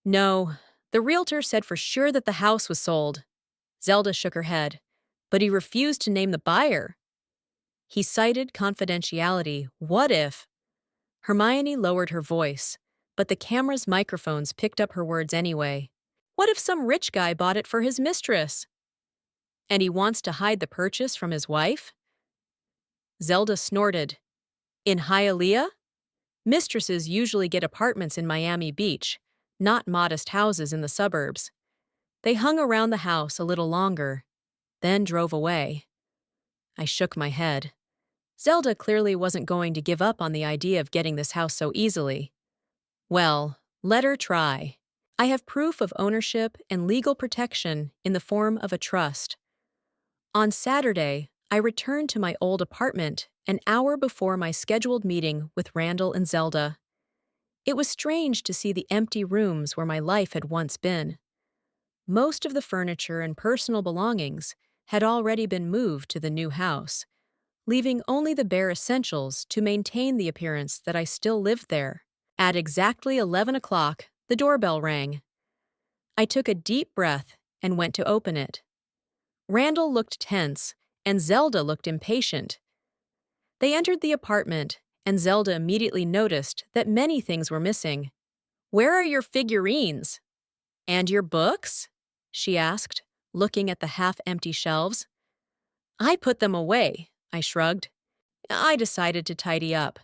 No, the realtor said for sure that the house was sold. Zelda shook her head, but he refused to name the buyer. He cited confidentiality. What if? Hermione lowered her voice, but the camera's microphones picked up her words anyway. What if some rich guy bought it for his mistress? And he wants to hide the purchase from his wife? Zelda snorted. In Hialeah? Mistresses usually get apartments in Miami Beach, not modest houses in the suburbs. They hung around the house a little longer, then drove away. I shook my head. Zelda clearly wasn't going to give up on the idea of getting this house so easily. Well, let her try. I have proof of ownership and legal protection in the form of a trust. On Saturday, I returned to my old apartment an hour before my scheduled meeting with Randall and Zelda. It was strange to see the empty rooms where my life had once been. Most of the furniture and personal belongings had already been moved to the new house, leaving only the bare essentials to maintain the appearance that I still lived there. At exactly 11 o'clock, the doorbell rang. I took a deep breath and went to open it. Randall looked tense, and Zelda looked impatient. They entered the apartment, and Zelda immediately noticed that many things were missing. "Where are your figurines? And your books?" she asked, looking at the half-empty shelves. "I put them away," I shrugged. "I decided to tidy up.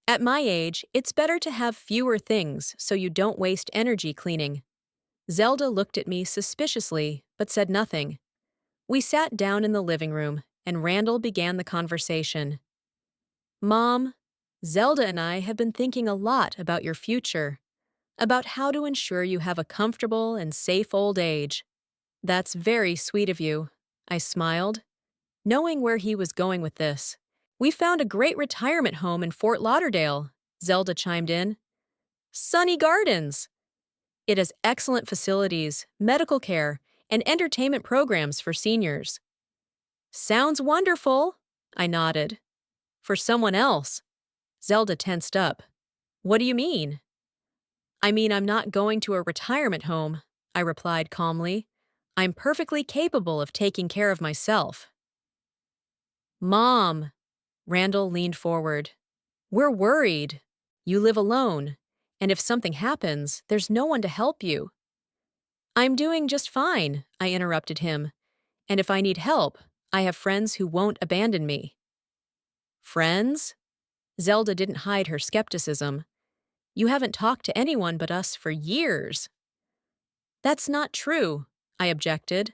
At my age, it's better to have fewer things so you don't waste energy cleaning." Zelda looked at me suspiciously, but said nothing. We sat down in the living room, and Randall began the conversation. "Mom, Zelda and I have been thinking a lot about your future, about how to ensure you have a comfortable and safe old age." "That's very sweet of you," I smiled, knowing where he was going with this. "We found a great retirement home in Fort Lauderdale," Zelda chimed in. "Sunny Gardens." It has excellent facilities, medical care, and entertainment programs for seniors. "Sounds wonderful," I nodded. "For someone else." Zelda tensed up. "What do you mean?" "I mean I'm not going to a retirement home," I replied calmly. "I'm perfectly capable of taking care of myself." "Mom," Randall leaned forward. "We're worried. You live alone, and if something happens, there's no one to help you." "I'm doing just fine," I interrupted him. "And if I need help, I have friends who won't abandon me." "Friends?" Zelda didn't hide her skepticism. "You haven't talked to anyone but us for years." "That's not true," I objected.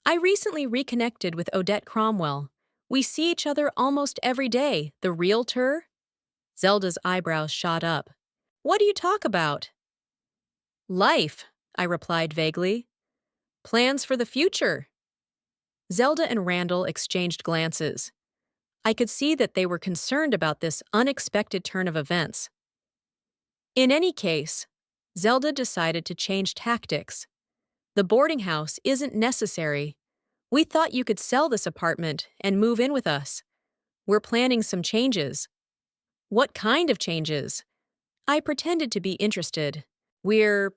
"I recently reconnected with Odette Cromwell. We see each other almost every day. The realtor?" Zelda's eyebrows shot up. "What do you talk about?" "Life," I replied vaguely. "Plans for the future." Zelda and Randall exchanged glances. I could see that they were concerned about this unexpected turn of events. In any case, Zelda decided to change tactics. "The boarding house isn't necessary. We thought you could sell this apartment and move in with us. We're planning some changes." "What kind of changes?" I pretended to be interested. "We're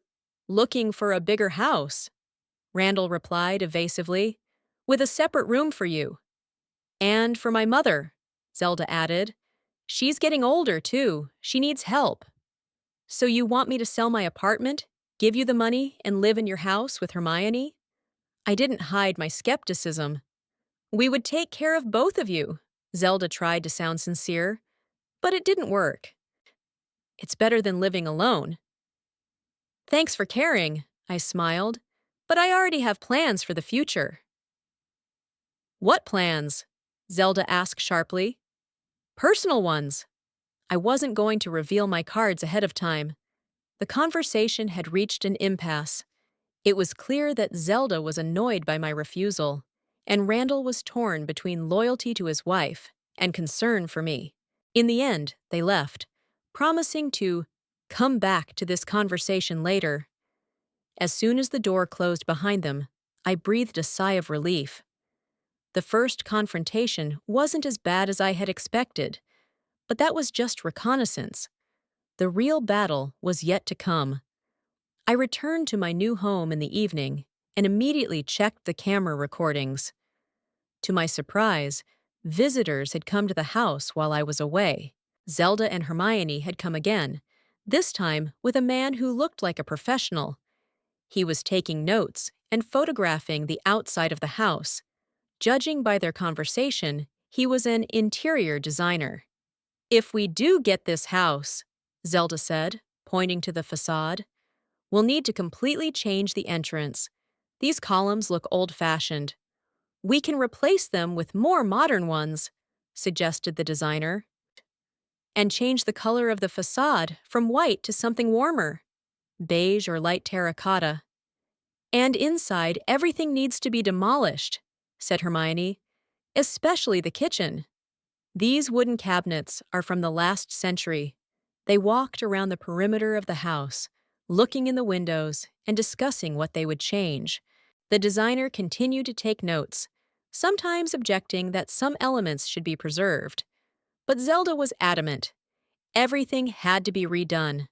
looking for a bigger house," Randall replied evasively, "with a separate room for you." "And for my mother," Zelda added. "She's getting older, too. She needs help." "So you want me to sell my apartment, give you the money, and live in your house with Hermione?" I didn't hide my skepticism. "We would take care of both of you," Zelda tried to sound sincere, but it didn't work. "It's better than living alone." "Thanks for caring," I smiled, "but I already have plans for the future." "What plans?" Zelda asked sharply. "Personal ones." I wasn't going to reveal my cards ahead of time. The conversation had reached an impasse. It was clear that Zelda was annoyed by my refusal, and Randall was torn between loyalty to his wife and concern for me. In the end, they left, promising to come back to this conversation later. As soon as the door closed behind them, I breathed a sigh of relief. The first confrontation wasn't as bad as I had expected, but that was just reconnaissance. The real battle was yet to come. I returned to my new home in the evening and immediately checked the camera recordings. To my surprise, visitors had come to the house while I was away. Zelda and Hermione had come again, this time with a man who looked like a professional. He was taking notes and photographing the outside of the house. Judging by their conversation, he was an interior designer. "If we do get this house," Zelda said, pointing to the facade, "we'll need to completely change the entrance. These columns look old-fashioned. We can replace them with more modern ones," suggested the designer, "and change the color of the facade from white to something warmer, beige or light terracotta. And inside, everything needs to be demolished," said Hermione, "especially the kitchen. These wooden cabinets are from the last century." They walked around the perimeter of the house, looking in the windows and discussing what they would change. The designer continued to take notes, sometimes objecting that some elements should be preserved. But Zelda was adamant. Everything had to be redone.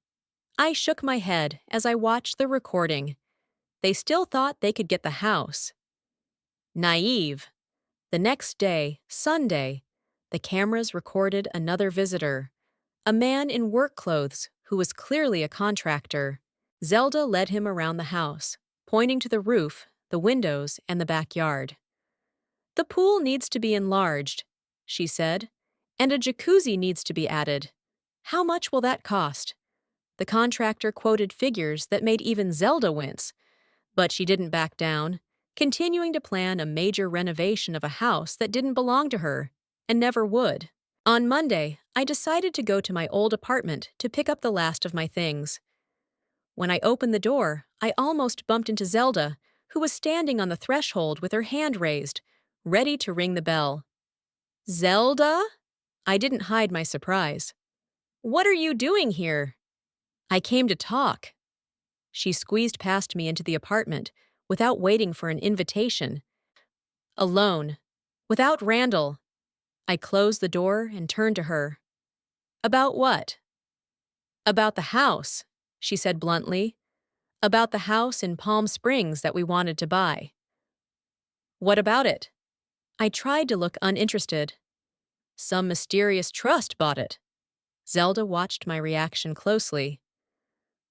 I shook my head as I watched the recording. They still thought they could get the house. Naive. The next day, Sunday, the cameras recorded another visitor, a man in work clothes who was clearly a contractor. Zelda led him around the house, pointing to the roof, the windows, and the backyard. "The pool needs to be enlarged," she said, "and a jacuzzi needs to be added. How much will that cost?" The contractor quoted figures that made even Zelda wince, but she didn't back down, continuing to plan a major renovation of a house that didn't belong to her, and never would. On Monday, I decided to go to my old apartment to pick up the last of my things. When I opened the door, I almost bumped into Zelda, who was standing on the threshold with her hand raised, ready to ring the bell. "Zelda?" I didn't hide my surprise. "What are you doing here?" "I came to talk." She squeezed past me into the apartment, without waiting for an invitation. Alone. Without Randall. I closed the door and turned to her. "About what?" "About the house," she said bluntly. "About the house in Palm Springs that we wanted to buy." "What about it?" I tried to look uninterested. "Some mysterious trust bought it." Zelda watched my reaction closely.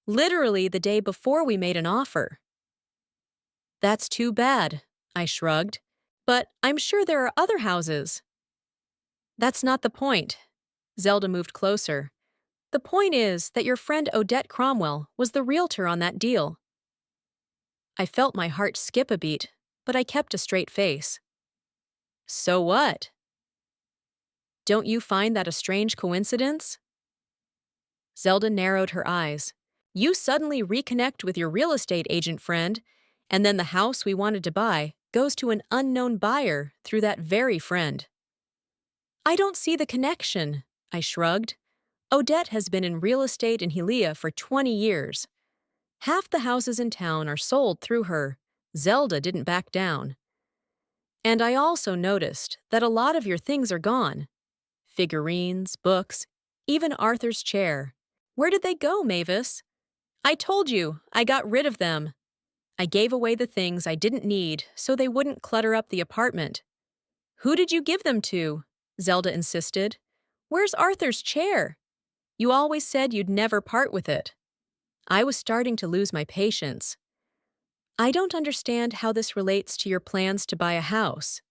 "Literally the day before we made an offer." "That's too bad," I shrugged. "But I'm sure there are other houses." "That's not the point." Zelda moved closer. "The point is that your friend Odette Cromwell was the realtor on that deal." I felt my heart skip a beat, but I kept a straight face. "So what?" "Don't you find that a strange coincidence?" Zelda narrowed her eyes. "You suddenly reconnect with your real estate agent friend, and then the house we wanted to buy goes to an unknown buyer through that very friend." "I don't see the connection," I shrugged. "Odette has been in real estate in Hilia for 20 years. Half the houses in town are sold through her." Zelda didn't back down. "And I also noticed that a lot of your things are gone. Figurines, books, even Arthur's chair. Where did they go, Mavis?" "I told you, I got rid of them. I gave away the things I didn't need so they wouldn't clutter up the apartment." "Who did you give them to?" Zelda insisted. "Where's Arthur's chair? You always said you'd never part with it." I was starting to lose my patience. "I don't understand how this relates to your plans to buy a house.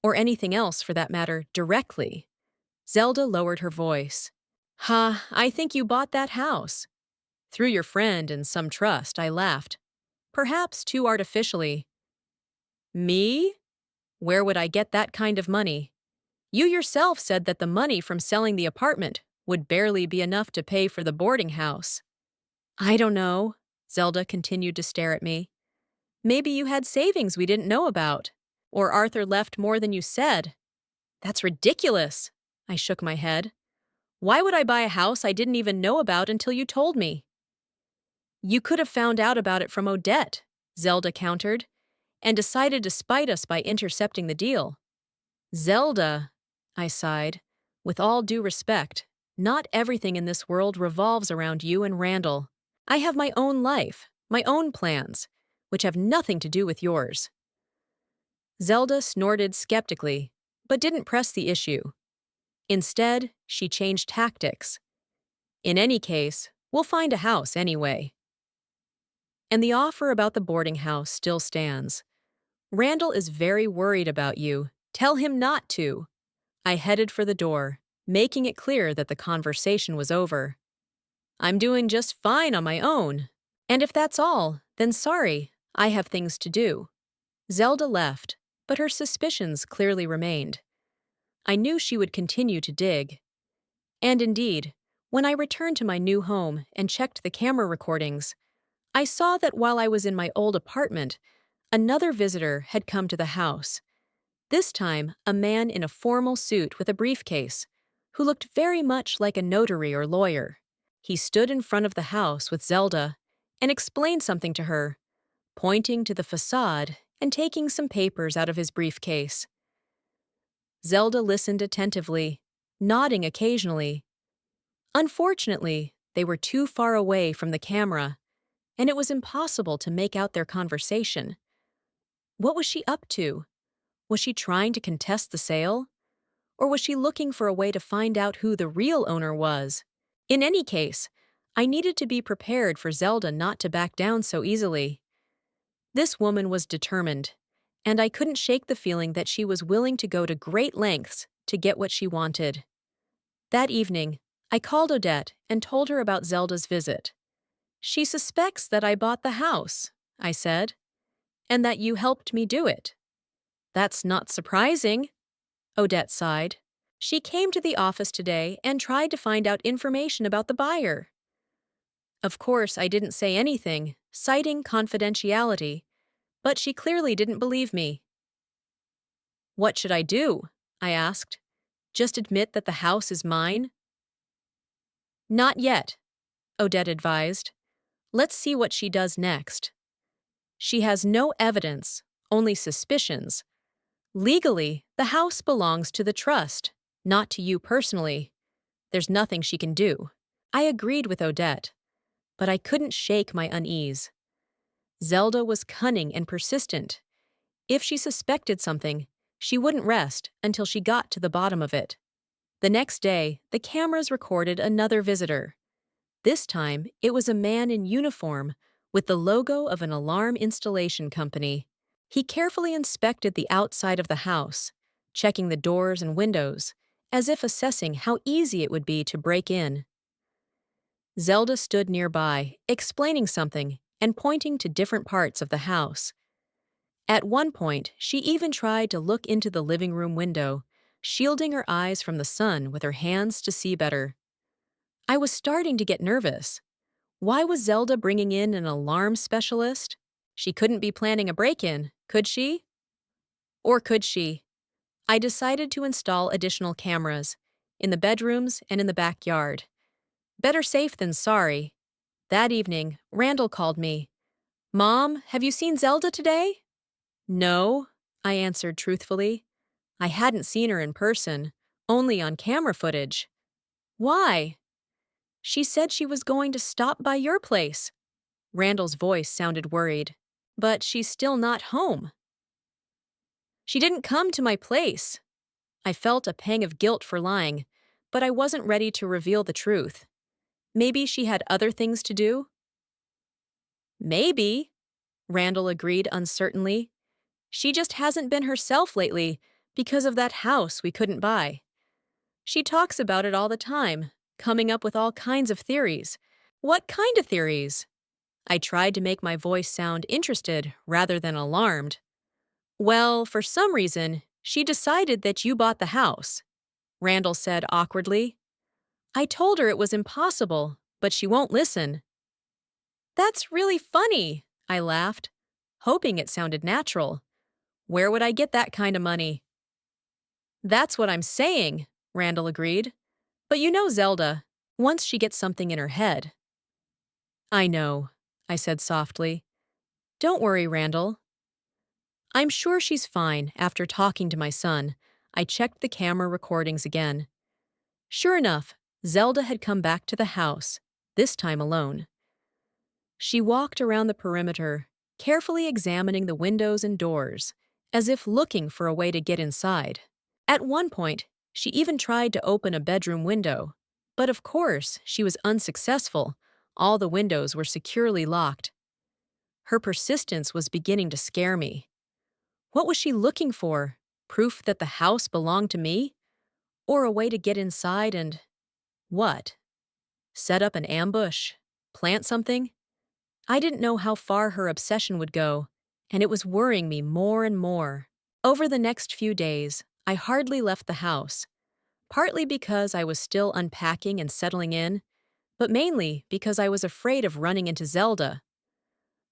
Or anything else, for that matter, directly." Zelda lowered her voice. "Ha, I think you bought that house." "Through your friend and some trust," I laughed. Perhaps too artificially. "Me? Where would I get that kind of money? You yourself said that the money from selling the apartment would barely be enough to pay for the boarding house." "I don't know." Zelda continued to stare at me. "Maybe you had savings we didn't know about. Or Arthur left more than you said." "That's ridiculous." I shook my head. "Why would I buy a house I didn't even know about until you told me?" You could have found out about it from Odette, Zelda countered, and decided to spite us by intercepting the deal. Zelda, I sighed. With all due respect, not everything in this world revolves around you and Randall. I have my own life, my own plans, which have nothing to do with yours. Zelda snorted skeptically, but didn't press the issue. Instead, she changed tactics. In any case, we'll find a house anyway. And the offer about the boarding house still stands. Randall is very worried about you. Tell him not to. I headed for the door, making it clear that the conversation was over. I'm doing just fine on my own. And if that's all, then sorry, I have things to do. Zelda left, but her suspicions clearly remained. I knew she would continue to dig. And indeed, when I returned to my new home and checked the camera recordings, I saw that while I was in my old apartment, another visitor had come to the house. This time, a man in a formal suit with a briefcase, who looked very much like a notary or lawyer. He stood in front of the house with Zelda and explained something to her, pointing to the facade and taking some papers out of his briefcase. Zelda listened attentively, nodding occasionally. Unfortunately, they were too far away from the camera, and it was impossible to make out their conversation. What was she up to? Was she trying to contest the sale? Or was she looking for a way to find out who the real owner was? In any case, I needed to be prepared for Zelda not to back down so easily. This woman was determined, and I couldn't shake the feeling that she was willing to go to great lengths to get what she wanted. That evening, I called Odette and told her about Zelda's visit. She suspects that I bought the house, I said, and that you helped me do it. That's not surprising, Odette sighed. She came to the office today and tried to find out information about the buyer. Of course, I didn't say anything, citing confidentiality, but she clearly didn't believe me. What should I do? I asked. Just admit that the house is mine? Not yet, Odette advised. Let's see what she does next. She has no evidence, only suspicions. Legally, the house belongs to the trust, not to you personally. There's nothing she can do. I agreed with Odette, but I couldn't shake my unease. Zelda was cunning and persistent. If she suspected something, she wouldn't rest until she got to the bottom of it. The next day, the cameras recorded another visitor. This time, it was a man in uniform with the logo of an alarm installation company. He carefully inspected the outside of the house, checking the doors and windows, as if assessing how easy it would be to break in. Zelda stood nearby, explaining something and pointing to different parts of the house. At one point, she even tried to look into the living room window, shielding her eyes from the sun with her hands to see better. I was starting to get nervous. Why was Zelda bringing in an alarm specialist? She couldn't be planning a break-in, could she? Or could she? I decided to install additional cameras, in the bedrooms and in the backyard. Better safe than sorry. That evening, Randall called me. Mom, have you seen Zelda today? No, I answered truthfully. I hadn't seen her in person, only on camera footage. Why? She said she was going to stop by your place. Randall's voice sounded worried. But she's still not home. She didn't come to my place. I felt a pang of guilt for lying, but I wasn't ready to reveal the truth. Maybe she had other things to do? Maybe, Randall agreed uncertainly. She just hasn't been herself lately because of that house we couldn't buy. She talks about it all the time, coming up with all kinds of theories. What kind of theories? I tried to make my voice sound interested rather than alarmed. Well, for some reason, she decided that you bought the house, Randall said awkwardly. I told her it was impossible, but she won't listen. That's really funny, I laughed, hoping it sounded natural. Where would I get that kind of money? That's what I'm saying, Randall agreed. But you know Zelda, once she gets something in her head. I know. I said softly. Don't worry, Randall. I'm sure she's fine. After talking to my son, I checked the camera recordings again. Sure enough, Zelda had come back to the house, this time alone. She walked around the perimeter, carefully examining the windows and doors, as if looking for a way to get inside. At one point, she even tried to open a bedroom window. But of course, she was unsuccessful. All the windows were securely locked. Her persistence was beginning to scare me. What was she looking for? Proof that the house belonged to me? Or a way to get inside and… what? Set up an ambush? Plant something? I didn't know how far her obsession would go, and it was worrying me more and more. Over the next few days, I hardly left the house, partly because I was still unpacking and settling in, but mainly because I was afraid of running into Zelda.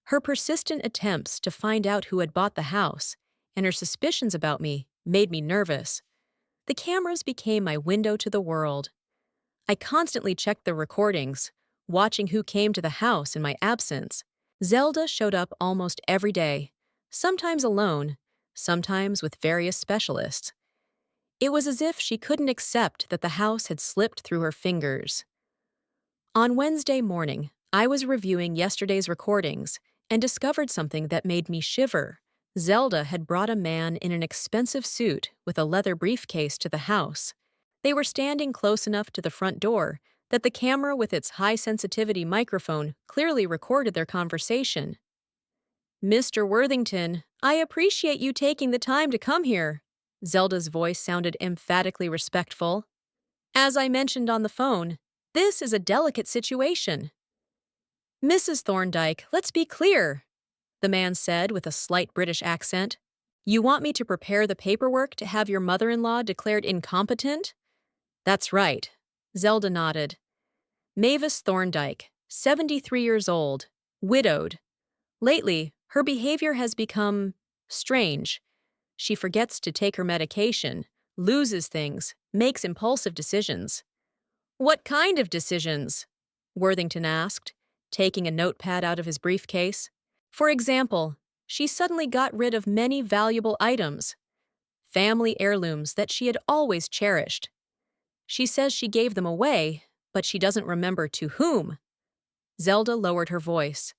Her persistent attempts to find out who had bought the house and her suspicions about me made me nervous. The cameras became my window to the world. I constantly checked the recordings, watching who came to the house in my absence. Zelda showed up almost every day, sometimes alone, sometimes with various specialists. It was as if she couldn't accept that the house had slipped through her fingers. On Wednesday morning, I was reviewing yesterday's recordings and discovered something that made me shiver. Zelda had brought a man in an expensive suit with a leather briefcase to the house. They were standing close enough to the front door that the camera with its high-sensitivity microphone clearly recorded their conversation. Mr. Worthington, I appreciate you taking the time to come here. Zelda's voice sounded emphatically respectful. As I mentioned on the phone, this is a delicate situation. Mrs. Thorndyke, let's be clear, the man said with a slight British accent. You want me to prepare the paperwork to have your mother-in-law declared incompetent? That's right, Zelda nodded. Mavis Thorndyke, 73 years old, widowed. Lately, her behavior has become strange. She forgets to take her medication, loses things, makes impulsive decisions. What kind of decisions? Worthington asked, taking a notepad out of his briefcase. For example, she suddenly got rid of many valuable items, family heirlooms that she had always cherished. She says she gave them away, but she doesn't remember to whom. Zelda lowered her voice.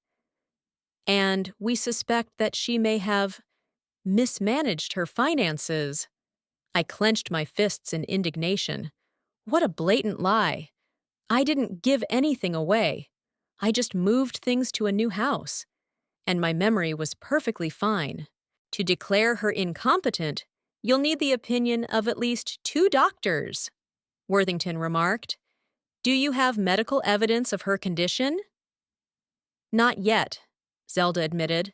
And we suspect that she may have mismanaged her finances. I clenched my fists in indignation. What a blatant lie. I didn't give anything away. I just moved things to a new house. And my memory was perfectly fine. To declare her incompetent, you'll need the opinion of at least 2 doctors, Worthington remarked. Do you have medical evidence of her condition? Not yet, Zelda admitted.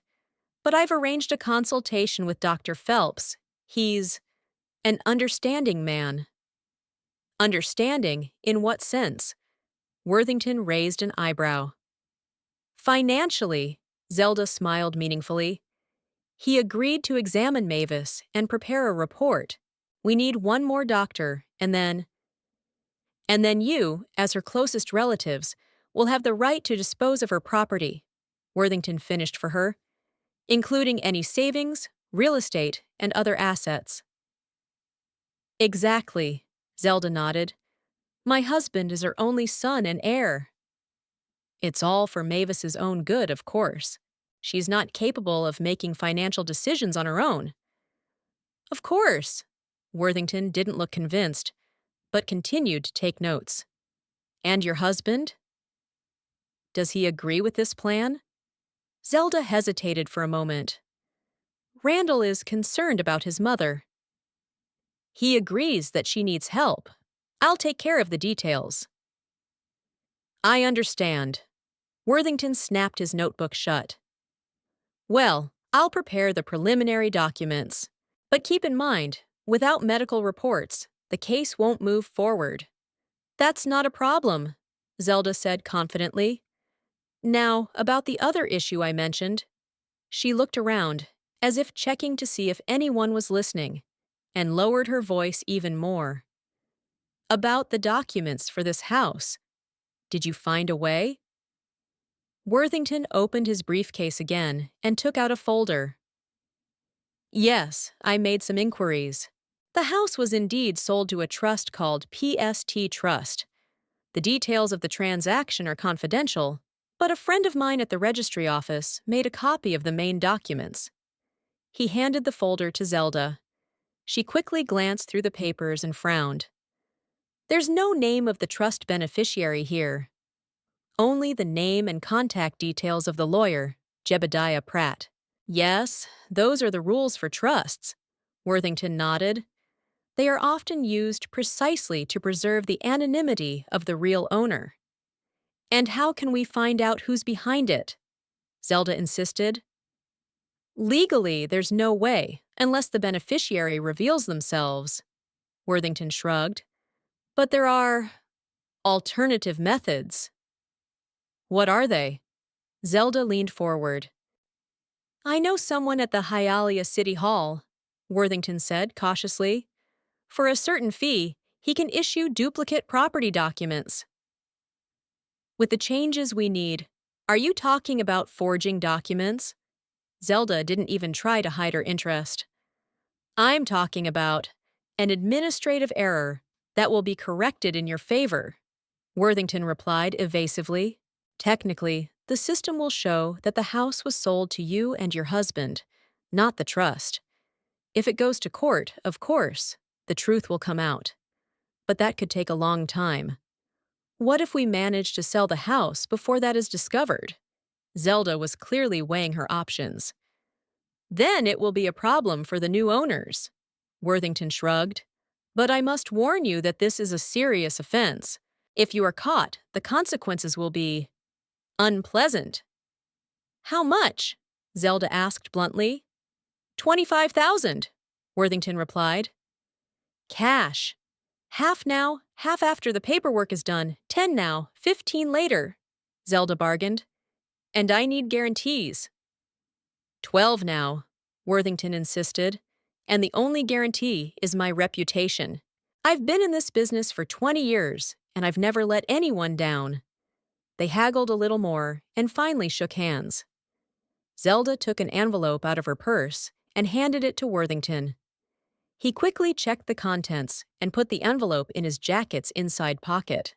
But I've arranged a consultation with Dr. Phelps. He's an understanding man. Understanding? In what sense? Worthington raised an eyebrow. Financially, Zelda smiled meaningfully. He agreed to examine Mavis and prepare a report. We need one more doctor, and then you, as her closest relatives, will have the right to dispose of her property, Worthington finished for her, including any savings, real estate, and other assets. Exactly, Zelda nodded. My husband is her only son and heir. It's all for Mavis's own good, of course. She's not capable of making financial decisions on her own. Of course. Worthington didn't look convinced, but continued to take notes. And your husband? Does he agree with this plan? Zelda hesitated for a moment. Randall is concerned about his mother. He agrees that she needs help. I'll take care of the details. I understand. Worthington snapped his notebook shut. Well, I'll prepare the preliminary documents. But keep in mind, without medical reports, the case won't move forward. That's not a problem, Zelda said confidently. Now, about the other issue I mentioned. She looked around, as if checking to see if anyone was listening, and lowered her voice even more. About the documents for this house. Did you find a way? Worthington opened his briefcase again and took out a folder. Yes, I made some inquiries. The house was indeed sold to a trust called PST Trust. The details of the transaction are confidential, but a friend of mine at the registry office made a copy of the main documents. He handed the folder to Zelda. She quickly glanced through the papers and frowned. There's no name of the trust beneficiary here. Only the name and contact details of the lawyer, Jebediah Pratt. Yes, those are the rules for trusts. Worthington nodded. They are often used precisely to preserve the anonymity of the real owner. And how can we find out who's behind it? Zelda insisted. Legally, there's no way, unless the beneficiary reveals themselves. Worthington shrugged. But there are alternative methods. What are they? Zelda leaned forward. I know someone at the Hialeah City Hall, Worthington said cautiously. For a certain fee, he can issue duplicate property documents. With the changes we need, are you talking about forging documents? Zelda didn't even try to hide her interest. I'm talking about an administrative error that will be corrected in your favor, Worthington replied evasively. Technically, the system will show that the house was sold to you and your husband, not the trust. If it goes to court, of course, the truth will come out. But that could take a long time. What if we manage to sell the house before that is discovered? Zelda was clearly weighing her options. Then it will be a problem for the new owners. Worthington shrugged. But I must warn you that this is a serious offense. If you are caught, the consequences will be unpleasant. How much? Zelda asked bluntly. 25,000, Worthington replied. Cash. Half now, half after the paperwork is done, 10 now, 15 later, Zelda bargained. And I need guarantees. 12 now, Worthington insisted, and the only guarantee is my reputation. I've been in this business for 20 years, and I've never let anyone down. They haggled a little more and finally shook hands. Zelda took an envelope out of her purse and handed it to Worthington. He quickly checked the contents and put the envelope in his jacket's inside pocket.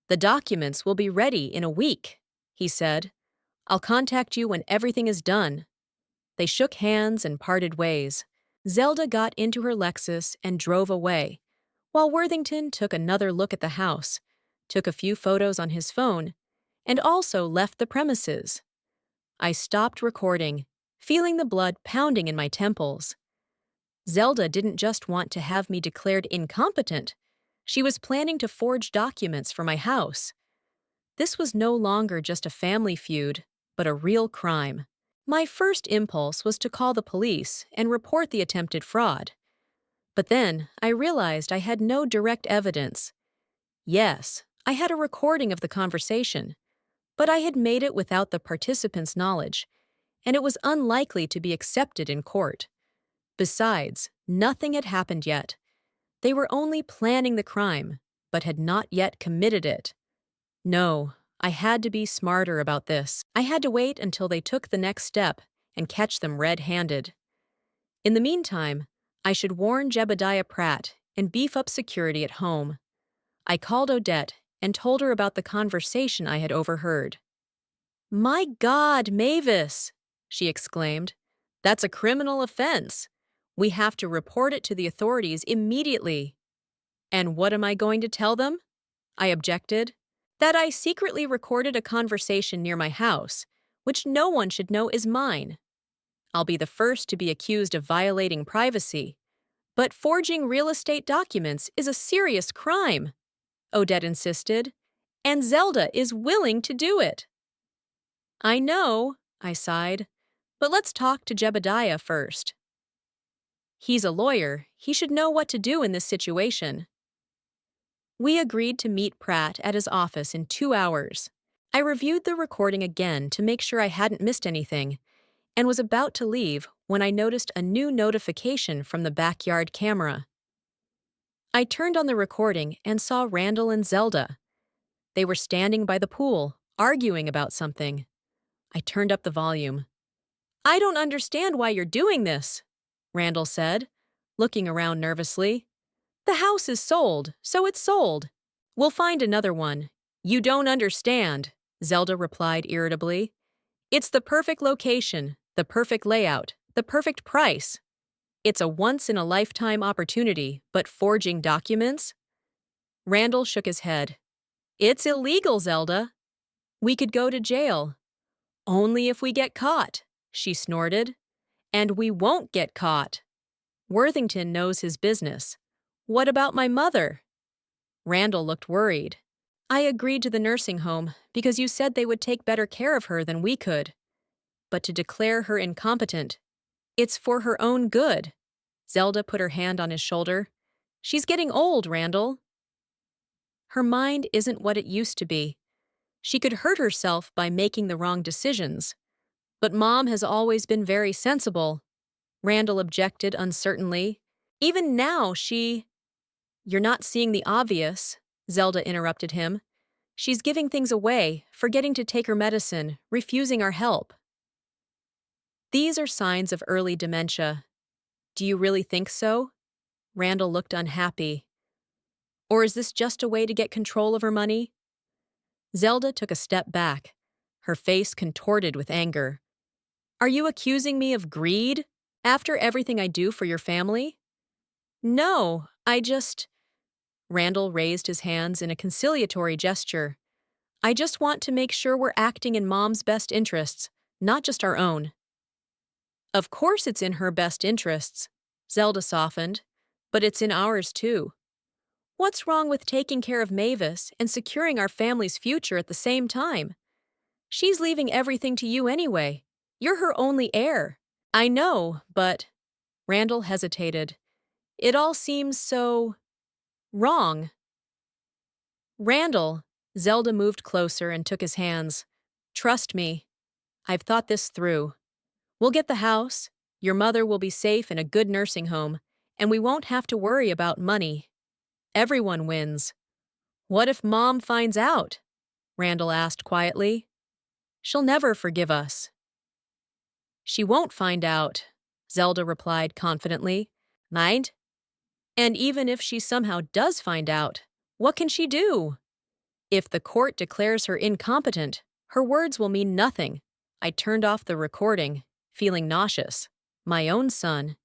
The documents will be ready in a week, he said. I'll contact you when everything is done. They shook hands and parted ways. Zelda got into her Lexus and drove away, while Worthington took another look at the house, took a few photos on his phone, and also left the premises. I stopped recording, feeling the blood pounding in my temples. Zelda didn't just want to have me declared incompetent. She was planning to forge documents for my house. This was no longer just a family feud, but a real crime. My first impulse was to call the police and report the attempted fraud. But then I realized I had no direct evidence. Yes, I had a recording of the conversation, but I had made it without the participants' knowledge, and it was unlikely to be accepted in court. Besides, nothing had happened yet. They were only planning the crime, but had not yet committed it. No, I had to be smarter about this. I had to wait until they took the next step and catch them red-handed. In the meantime, I should warn Jebediah Pratt and beef up security at home. I called Odette and told her about the conversation I had overheard. My God, Mavis, she exclaimed. That's a criminal offense. We have to report it to the authorities immediately. And what am I going to tell them? I objected. That I secretly recorded a conversation near my house, which no one should know is mine. I'll be the first to be accused of violating privacy. But forging real estate documents is a serious crime, Odette insisted, and Zelda is willing to do it. I know, I sighed, but let's talk to Jebediah first. He's a lawyer. He should know what to do in this situation. We agreed to meet Pratt at his office in 2 hours. I reviewed the recording again to make sure I hadn't missed anything, and was about to leave when I noticed a new notification from the backyard camera. I turned on the recording and saw Randall and Zelda. They were standing by the pool, arguing about something. I turned up the volume. I don't understand why you're doing this, Randall said, looking around nervously. The house is sold, so it's sold. We'll find another one. You don't understand, Zelda replied irritably. It's the perfect location, the perfect layout, the perfect price. It's a once-in-a-lifetime opportunity, but forging documents? Randall shook his head. It's illegal, Zelda. We could go to jail. Only if we get caught, she snorted. And we won't get caught. Worthington knows his business. What about my mother? Randall looked worried. I agreed to the nursing home because you said they would take better care of her than we could. But to declare her incompetent, it's for her own good. Zelda put her hand on his shoulder. She's getting old, Randall. Her mind isn't what it used to be. She could hurt herself by making the wrong decisions. But Mom has always been very sensible. Randall objected uncertainly. Even now, You're not seeing the obvious, Zelda interrupted him. She's giving things away, forgetting to take her medicine, refusing our help. These are signs of early dementia. Do you really think so? Randall looked unhappy. Or is this just a way to get control of her money? Zelda took a step back, her face contorted with anger. Are you accusing me of greed after everything I do for your family? No, Randall raised his hands in a conciliatory gesture. I just want to make sure we're acting in Mom's best interests, not just our own. Of course it's in her best interests, Zelda softened, but it's in ours too. What's wrong with taking care of Mavis and securing our family's future at the same time? She's leaving everything to you anyway. You're her only heir. I know, but… Randall hesitated. It all seems so… wrong. Randall, Zelda moved closer and took his hands. Trust me. I've thought this through. We'll get the house, your mother will be safe in a good nursing home, and we won't have to worry about money. Everyone wins. What if Mom finds out? Randall asked quietly. She'll never forgive us. She won't find out, Zelda replied confidently. Mind? And even if she somehow does find out, what can she do? If the court declares her incompetent, her words will mean nothing. I turned off the recording, feeling nauseous. My own son.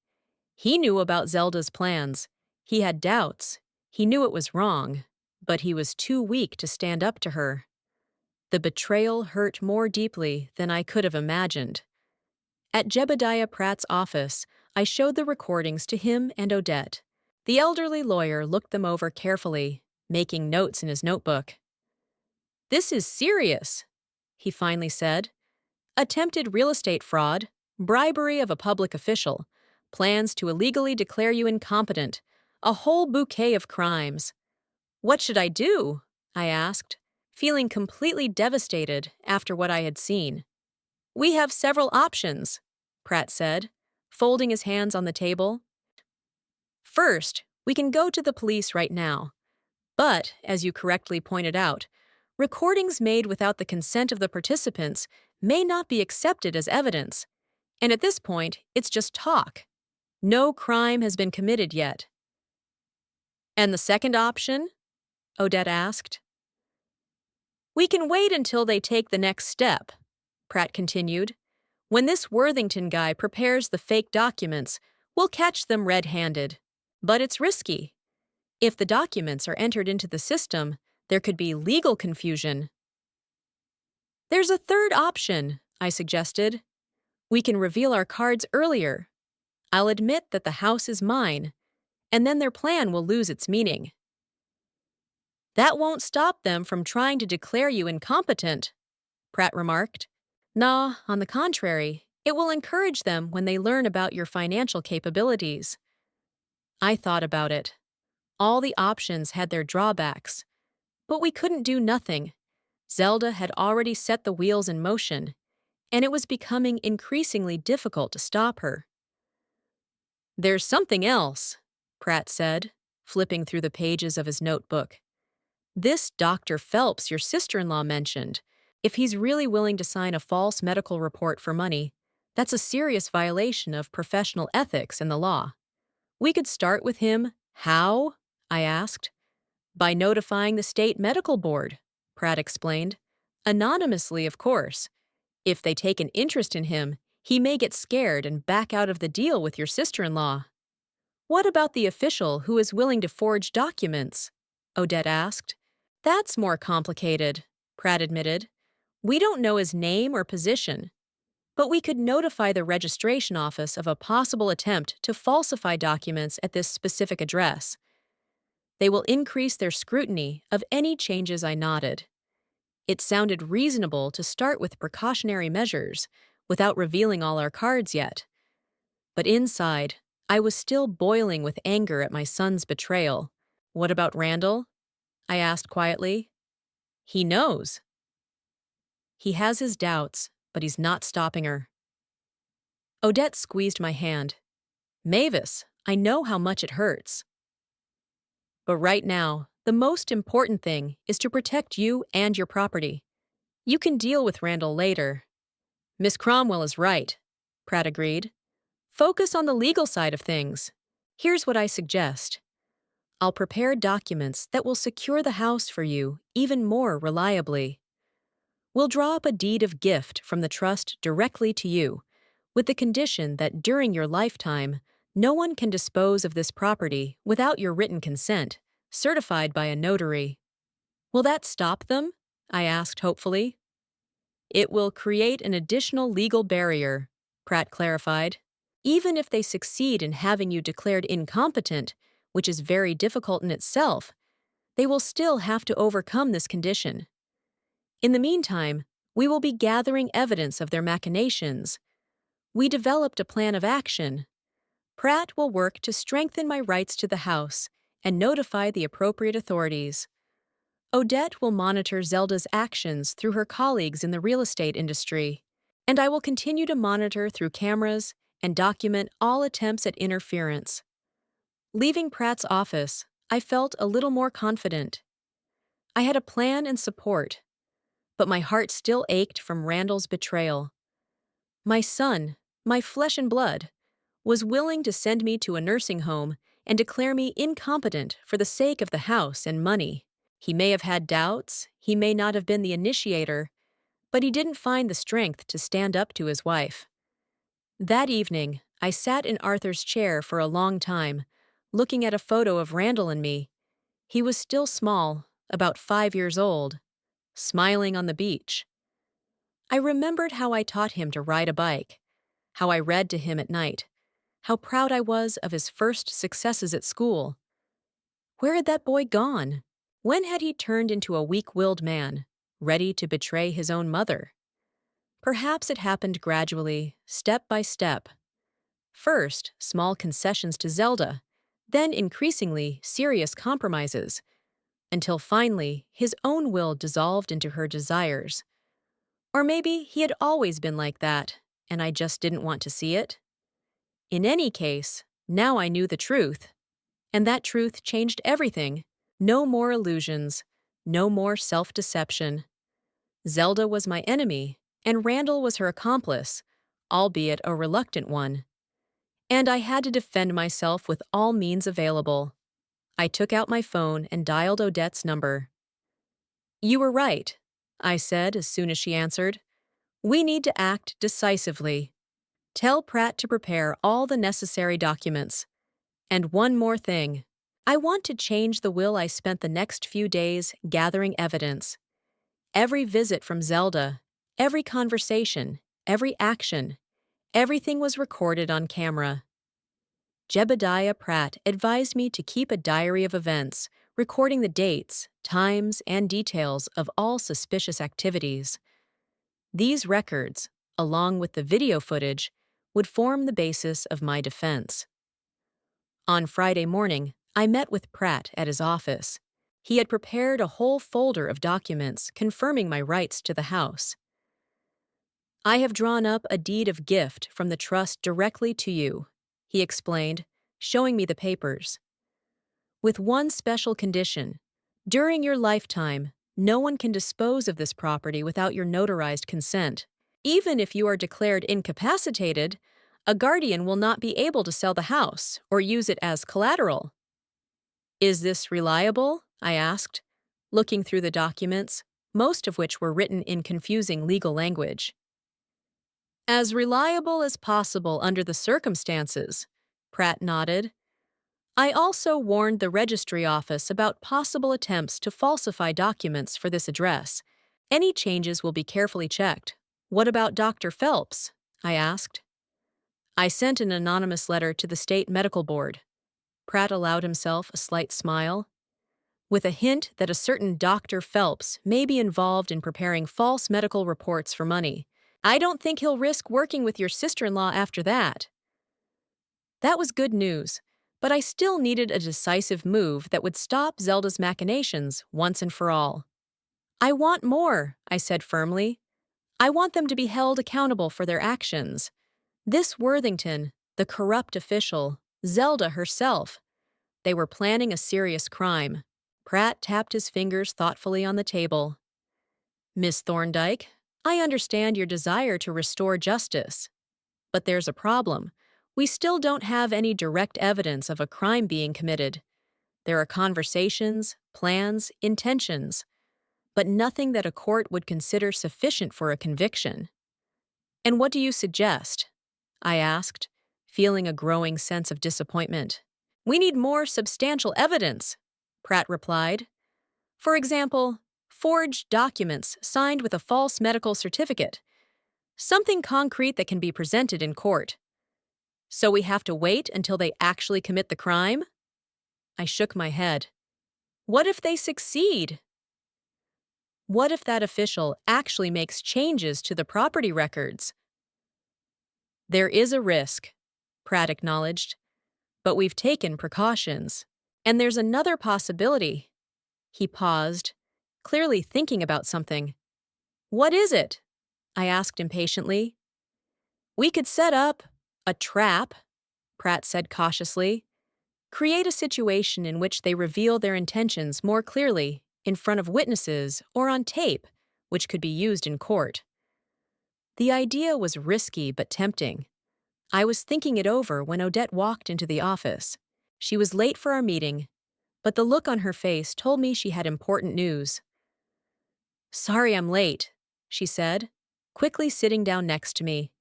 He knew about Zelda's plans. He had doubts. He knew it was wrong, but he was too weak to stand up to her. The betrayal hurt more deeply than I could have imagined. At Jebediah Pratt's office, I showed the recordings to him and Odette. The elderly lawyer looked them over carefully, making notes in his notebook. This is serious, he finally said. Attempted real estate fraud, bribery of a public official, plans to illegally declare you incompetent, a whole bouquet of crimes. What should I do? I asked, feeling completely devastated after what I had seen. We have several options, Pratt said, folding his hands on the table. First, we can go to the police right now. But, as you correctly pointed out, recordings made without the consent of the participants may not be accepted as evidence. And at this point, it's just talk. No crime has been committed yet. And the second option? Odette asked. We can wait until they take the next step, Pratt continued. When this Worthington guy prepares the fake documents, we'll catch them red-handed. But it's risky. If the documents are entered into the system, there could be legal confusion. There's a third option, I suggested. We can reveal our cards earlier. I'll admit that the house is mine, and then their plan will lose its meaning. That won't stop them from trying to declare you incompetent, Pratt remarked. Nah, on the contrary, it will encourage them when they learn about your financial capabilities. I thought about it. All the options had their drawbacks. But we couldn't do nothing. Zelda had already set the wheels in motion, and it was becoming increasingly difficult to stop her. There's something else, Pratt said, flipping through the pages of his notebook. This Dr. Phelps your sister-in-law mentioned. If he's really willing to sign a false medical report for money, that's a serious violation of professional ethics and the law. We could start with him. How? I asked. By notifying the state medical board, Pratt explained. Anonymously, of course. If they take an interest in him, he may get scared and back out of the deal with your sister-in-law. What about the official who is willing to forge documents? Odette asked. That's more complicated, Pratt admitted. We don't know his name or position, but we could notify the registration office of a possible attempt to falsify documents at this specific address. They will increase their scrutiny of any changes. I nodded. It sounded reasonable to start with precautionary measures without revealing all our cards yet. But inside, I was still boiling with anger at my son's betrayal. What about Randall? I asked quietly. He knows. He has his doubts, but he's not stopping her. Odette squeezed my hand. Mavis, I know how much it hurts. But right now, the most important thing is to protect you and your property. You can deal with Randall later. Miss Cromwell is right, Pratt agreed. Focus on the legal side of things. Here's what I suggest. I'll prepare documents that will secure the house for you even more reliably. We'll draw up a deed of gift from the trust directly to you, with the condition that during your lifetime, no one can dispose of this property without your written consent, certified by a notary. Will that stop them? I asked hopefully. It will create an additional legal barrier, Pratt clarified. Even if they succeed in having you declared incompetent, which is very difficult in itself, they will still have to overcome this condition. In the meantime, we will be gathering evidence of their machinations. We developed a plan of action. Pratt will work to strengthen my rights to the house and notify the appropriate authorities. Odette will monitor Zelda's actions through her colleagues in the real estate industry, and I will continue to monitor through cameras and document all attempts at interference. Leaving Pratt's office, I felt a little more confident. I had a plan and support, but my heart still ached from Randall's betrayal. My son, my flesh and blood, was willing to send me to a nursing home and declare me incompetent for the sake of the house and money. He may have had doubts, he may not have been the initiator, but he didn't find the strength to stand up to his wife. That evening, I sat in Arthur's chair for a long time, looking at a photo of Randall and me. He was still small, about 5 years old, smiling on the beach. I remembered how I taught him to ride a bike, how I read to him at night, how proud I was of his first successes at school. Where had that boy gone? When had he turned into a weak-willed man, ready to betray his own mother? Perhaps it happened gradually, step by step. First, small concessions to Zelda, then increasingly serious compromises, until finally his own will dissolved into her desires. Or maybe he had always been like that, and I just didn't want to see it. In any case, now I knew the truth, and that truth changed everything. No more illusions, no more self-deception. Zelda was my enemy, and Randall was her accomplice, albeit a reluctant one. And I had to defend myself with all means available. I took out my phone and dialed Odette's number. You were right, I said as soon as she answered. We need to act decisively. Tell Pratt to prepare all the necessary documents. And one more thing. I want to change the will. I spent the next few days gathering evidence. Every visit from Zelda, every conversation, every action, everything was recorded on camera. Jebediah Pratt advised me to keep a diary of events, recording the dates, times, and details of all suspicious activities. These records, along with the video footage, would form the basis of my defense. On Friday morning, I met with Pratt at his office. He had prepared a whole folder of documents confirming my rights to the house. I have drawn up a deed of gift from the trust directly to you, he explained, showing me the papers. With one special condition. During your lifetime, No one can dispose of this property without your notarized consent. Even if you are declared incapacitated, a guardian will not be able to sell the house or use it as collateral. Is this reliable? I asked, looking through the documents, most of which were written in confusing legal language. As reliable as possible under the circumstances, Pratt nodded. I also warned the registry office about possible attempts to falsify documents for this address. Any changes will be carefully checked. What about Dr. Phelps? I asked. I sent an anonymous letter to the state medical board. Pratt allowed himself a slight smile, with a hint that a certain Dr. Phelps may be involved in preparing false medical reports for money. I don't think he'll risk working with your sister-in-law after that. That was good news, but I still needed a decisive move that would stop Zelda's machinations once and for all. I want more, I said firmly. I want them to be held accountable for their actions. This Worthington, the corrupt official, Zelda herself, they were planning a serious crime. Pratt tapped his fingers thoughtfully on the table. Miss Thorndyke, I understand your desire to restore justice. But there's a problem. We still don't have any direct evidence of a crime being committed. There are conversations, plans, intentions, but nothing that a court would consider sufficient for a conviction. And what do you suggest? I asked, feeling a growing sense of disappointment. We need more substantial evidence, Pratt replied. For example, forged documents signed with a false medical certificate. Something concrete that can be presented in court. So we have to wait until they actually commit the crime? I shook my head. What if they succeed? What if that official actually makes changes to the property records? There is a risk, Pratt acknowledged, but we've taken precautions. And there's another possibility. He paused, clearly thinking about something. What is it? I asked impatiently. We could set up a trap, Pratt said cautiously. Create a situation in which they reveal their intentions more clearly in front of witnesses or on tape, which could be used in court. The idea was risky but tempting. I was thinking it over when Odette walked into the office. She was late for our meeting, but the look on her face told me she had important news. Sorry I'm late, she said, quickly sitting down next to me.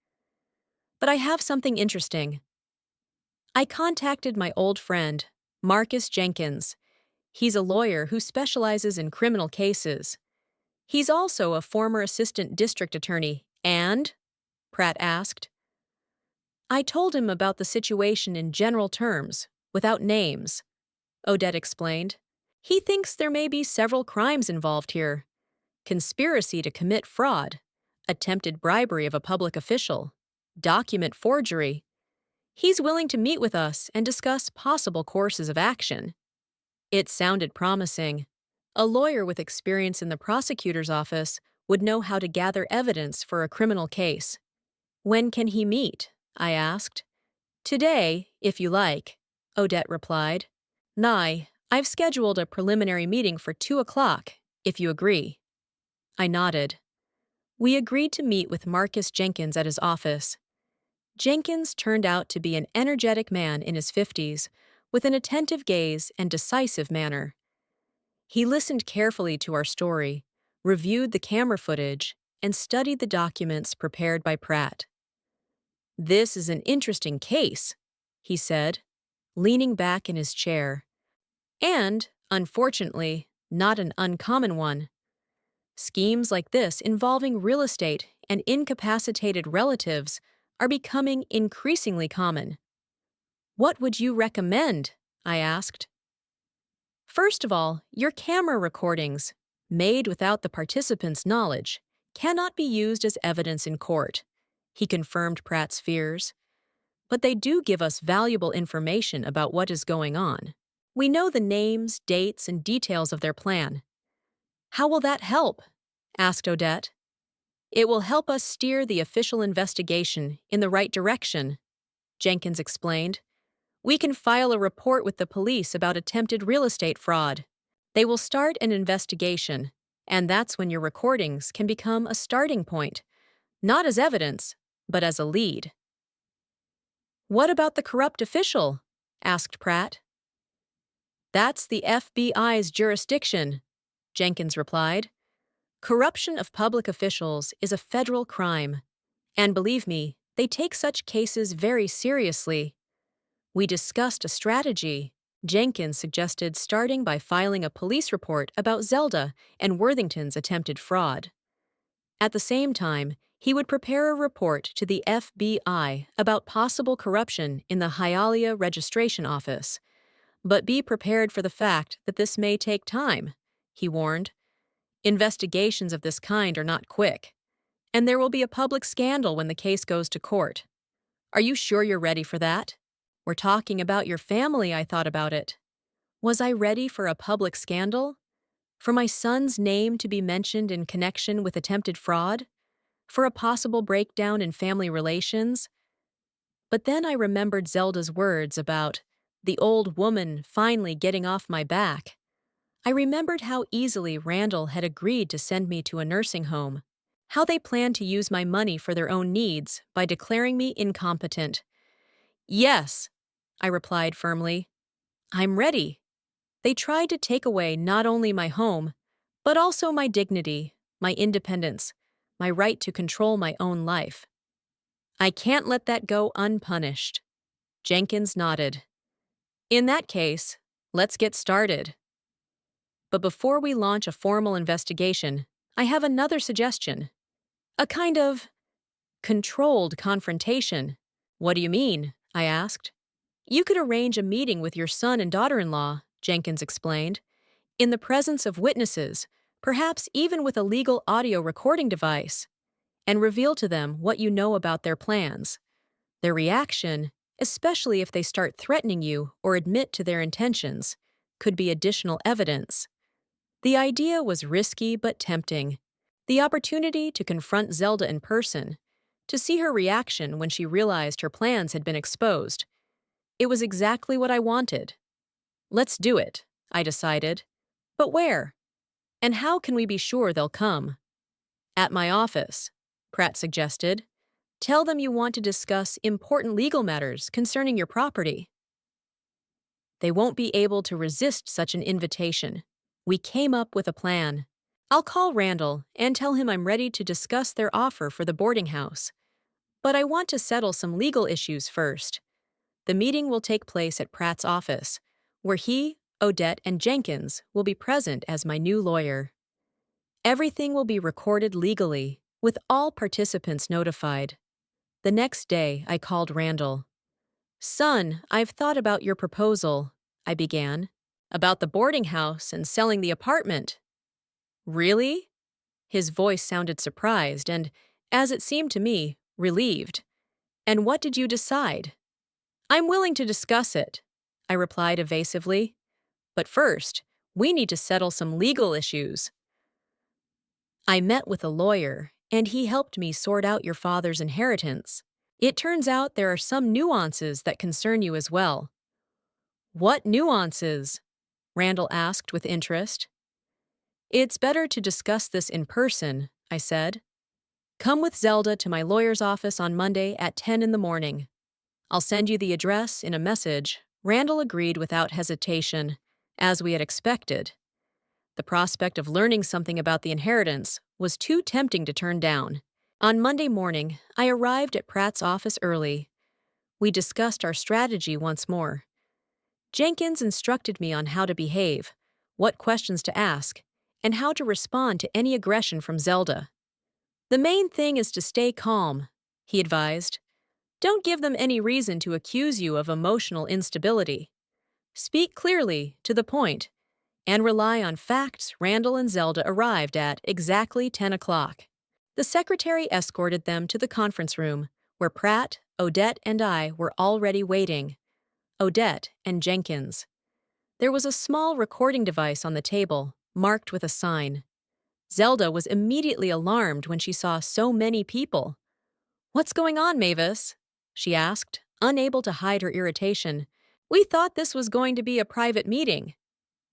But I have something interesting. I contacted my old friend, Marcus Jenkins. He's a lawyer who specializes in criminal cases. He's also a former assistant district attorney, and? Pratt asked. I told him about the situation in general terms, without names, Odette explained. He thinks there may be several crimes involved here. Conspiracy to commit fraud, attempted bribery of a public official, document forgery. He's willing to meet with us and discuss possible courses of action. It sounded promising. A lawyer with experience in the prosecutor's office would know how to gather evidence for a criminal case. When can he meet? I asked. Today, if you like, Odette replied. Nye, I've scheduled a preliminary meeting for 2 o'clock, if you agree. I nodded. We agreed to meet with Marcus Jenkins at his office. Jenkins turned out to be an energetic man in his 50s, with an attentive gaze and decisive manner. He listened carefully to our story, reviewed the camera footage, and studied the documents prepared by Pratt. This is an interesting case, he said, leaning back in his chair. And, unfortunately, not an uncommon one. Schemes like this involving real estate and incapacitated relatives are becoming increasingly common. What would you recommend? I asked. First of all, your camera recordings, made without the participants' knowledge, cannot be used as evidence in court, he confirmed Pratt's fears. But they do give us valuable information about what is going on. We know the names, dates, and details of their plan. How will that help? Asked Odette. It will help us steer the official investigation in the right direction, Jenkins explained. We can file a report with the police about attempted real estate fraud. They will start an investigation, And that's when your recordings can become a starting point, not as evidence, but as a lead. What about the corrupt official? Asked Pratt. That's the FBI's jurisdiction, Jenkins replied. Corruption of public officials is a federal crime. And believe me, they take such cases very seriously. We discussed a strategy. Jenkins suggested starting by filing a police report about Zelda and Worthington's attempted fraud. At the same time, he would prepare a report to the FBI about possible corruption in the Hialeah Registration Office. But be prepared for the fact that this may take time, he warned. Investigations of this kind are not quick, and there will be a public scandal when the case goes to court. Are you sure you're ready for that? We're talking about your family, I thought about it. Was I ready for a public scandal? For my son's name to be mentioned in connection with attempted fraud? For a possible breakdown in family relations? But then I remembered Zelda's words about the old woman finally getting off my back. I remembered how easily Randall had agreed to send me to a nursing home, how they planned to use my money for their own needs by declaring me incompetent. Yes, I replied firmly. I'm ready. They tried to take away not only my home, but also my dignity, my independence, my right to control my own life. I can't let that go unpunished. Jenkins nodded. In that case, let's get started. But before we launch a formal investigation, I have another suggestion. A kind of controlled confrontation. What do you mean? I asked. You could arrange a meeting with your son and daughter-in-law, Jenkins explained, in the presence of witnesses, perhaps even with a legal audio recording device, and reveal to them what you know about their plans. Their reaction, especially if they start threatening you or admit to their intentions, could be additional evidence. The idea was risky but tempting. The opportunity to confront Zelda in person, to see her reaction when she realized her plans had been exposed. It was exactly what I wanted. Let's do it, I decided. But where? And how can we be sure they'll come? At my office, Pratt suggested. Tell them you want to discuss important legal matters concerning your property. They won't be able to resist such an invitation. We came up with a plan. I'll call Randall and tell him I'm ready to discuss their offer for the boarding house. But I want to settle some legal issues first. The meeting will take place at Pratt's office, where he, Odette, and Jenkins will be present as my new lawyer. Everything will be recorded legally, with all participants notified. The next day, I called Randall. Son, I've thought about your proposal, I began. About the boarding house and selling the apartment. Really? His voice sounded surprised and, as it seemed to me, relieved. And what did you decide? I'm willing to discuss it, I replied evasively. But first, we need to settle some legal issues. I met with a lawyer, and he helped me sort out your father's inheritance. It turns out there are some nuances that concern you as well. What nuances? Randall asked with interest. It's better to discuss this in person, I said. Come with Zelda to my lawyer's office on Monday at 10 in the morning. I'll send you the address in a message. Randall agreed without hesitation, as we had expected. The prospect of learning something about the inheritance was too tempting to turn down. On Monday morning, I arrived at Pratt's office early. We discussed our strategy once more. Jenkins instructed me on how to behave, what questions to ask, and how to respond to any aggression from Zelda. The main thing is to stay calm, he advised. Don't give them any reason to accuse you of emotional instability. Speak clearly, to the point, and rely on facts. Randall and Zelda arrived at exactly 10 o'clock. The secretary escorted them to the conference room, where Pratt, Odette, and I were already waiting. Odette and Jenkins. There was a small recording device on the table, marked with a sign. Zelda was immediately alarmed when she saw so many people. What's going on, Mavis? She asked, unable to hide her irritation. We thought this was going to be a private meeting.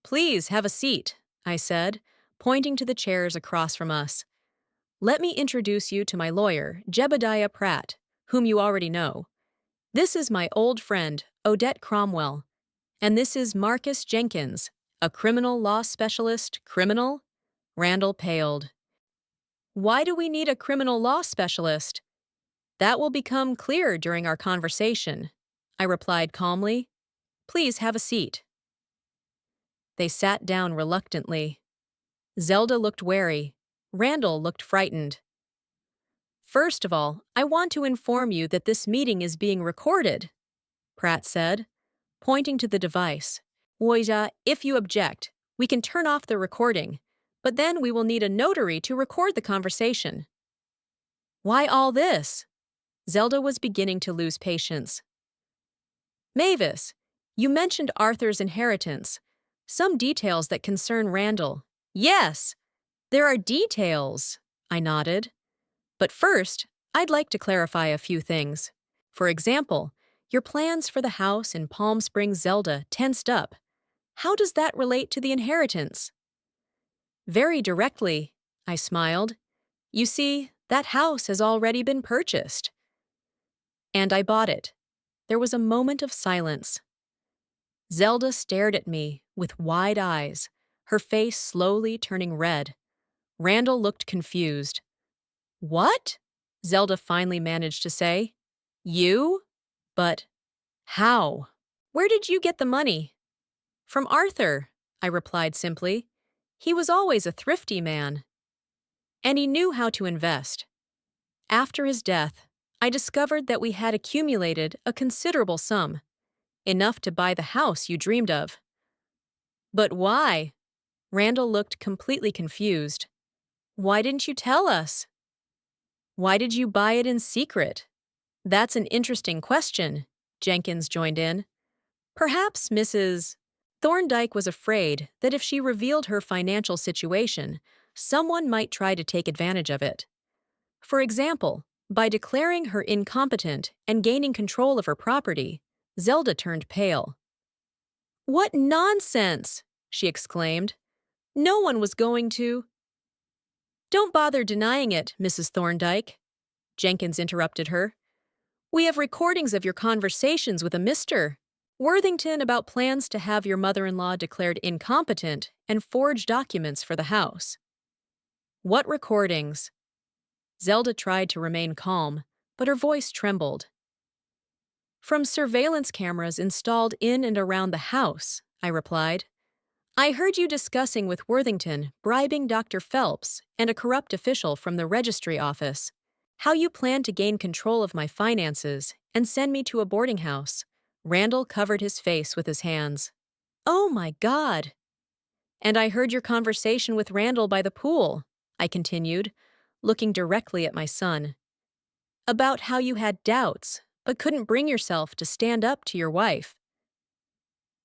Please have a seat, I said, pointing to the chairs across from us. Let me introduce you to my lawyer, Jebediah Pratt, whom you already know. This is my old friend, Odette Cromwell. And this is Marcus Jenkins, a criminal law specialist. Criminal? Randall paled. Why do we need a criminal law specialist? That will become clear during our conversation, I replied calmly. Please have a seat. They sat down reluctantly. Zelda looked wary. Randall looked frightened. First of all, I want to inform you that this meeting is being recorded, Pratt said, pointing to the device. Woija, if you object, we can turn off the recording, but then we will need a notary to record the conversation. Why all this? Zelda was beginning to lose patience. Mavis, you mentioned Arthur's inheritance. Some details that concern Randall. Yes, there are details, I nodded. But first, I'd like to clarify a few things. For example, your plans for the house in Palm Springs, Zelda, tensed up. How does that relate to the inheritance? Very directly, I smiled. You see, that house has already been purchased. And I bought it. There was a moment of silence. Zelda stared at me with wide eyes, her face slowly turning red. Randall looked confused. What? Zelda finally managed to say. You? But how? Where did you get the money? From Arthur, I replied simply. He was always a thrifty man. And he knew how to invest. After his death, I discovered that we had accumulated a considerable sum, enough to buy the house you dreamed of. But why? Randall looked completely confused. Why didn't you tell us? Why did you buy it in secret? That's an interesting question, Jenkins joined in. Perhaps Mrs. Thorndyke was afraid that if she revealed her financial situation, someone might try to take advantage of it. For example, by declaring her incompetent and gaining control of her property, Zelda turned pale. What nonsense! She exclaimed. No one was going to. Don't bother denying it, Mrs. Thorndyke, Jenkins interrupted her. We have recordings of your conversations with a Mr. Worthington about plans to have your mother-in-law declared incompetent and forge documents for the house. What recordings? Zelda tried to remain calm, but her voice trembled. From surveillance cameras installed in and around the house, I replied. I heard you discussing with Worthington bribing Dr. Phelps and a corrupt official from the registry office, how you plan to gain control of my finances and send me to a boarding house. Randall covered his face with his hands. Oh my God! And I heard your conversation with Randall by the pool, I continued, looking directly at my son. About how you had doubts, but couldn't bring yourself to stand up to your wife.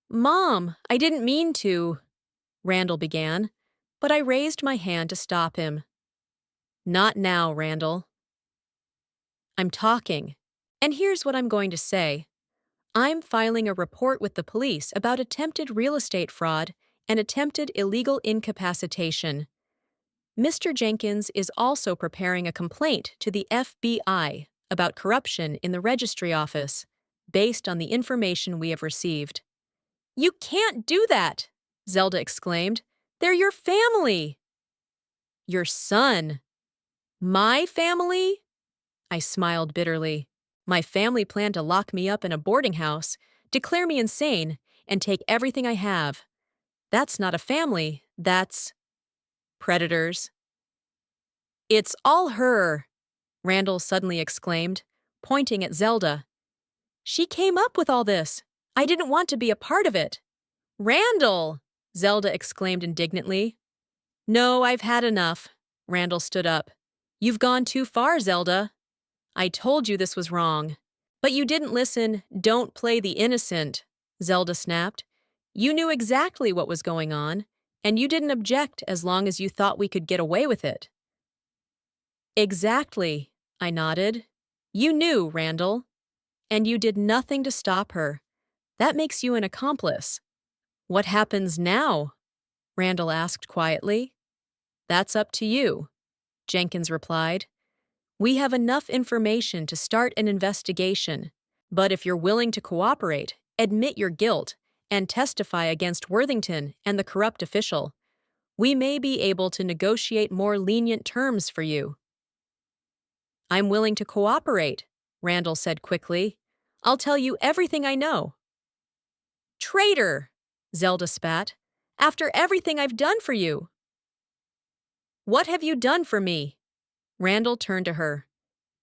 Mom, I didn't mean to, Randall began, but I raised my hand to stop him. Not now, Randall. I'm talking, and here's what I'm going to say. I'm filing a report with the police about attempted real estate fraud and attempted illegal incapacitation. Mr. Jenkins is also preparing a complaint to the FBI about corruption in the registry office, based on the information we have received. You can't do that, Zelda exclaimed. They're your family. Your son. My family? I smiled bitterly. My family planned to lock me up in a boarding house, declare me insane, and take everything I have. That's not a family, that's predators. It's all her, Randall suddenly exclaimed, pointing at Zelda. She came up with all this. I didn't want to be a part of it. Randall! Zelda exclaimed indignantly. No, I've had enough. Randall stood up. You've gone too far, Zelda. I told you this was wrong. But you didn't listen. Don't play the innocent, Zelda snapped. You knew exactly what was going on, and you didn't object as long as you thought we could get away with it. Exactly, I nodded. You knew, Randall. And you did nothing to stop her. That makes you an accomplice. What happens now? Randall asked quietly. That's up to you, Jenkins replied. We have enough information to start an investigation, but if you're willing to cooperate, admit your guilt, and testify against Worthington and the corrupt official, we may be able to negotiate more lenient terms for you. I'm willing to cooperate, Randall said quickly. I'll tell you everything I know. Traitor, Zelda spat. After everything I've done for you. What have you done for me? Randall turned to her.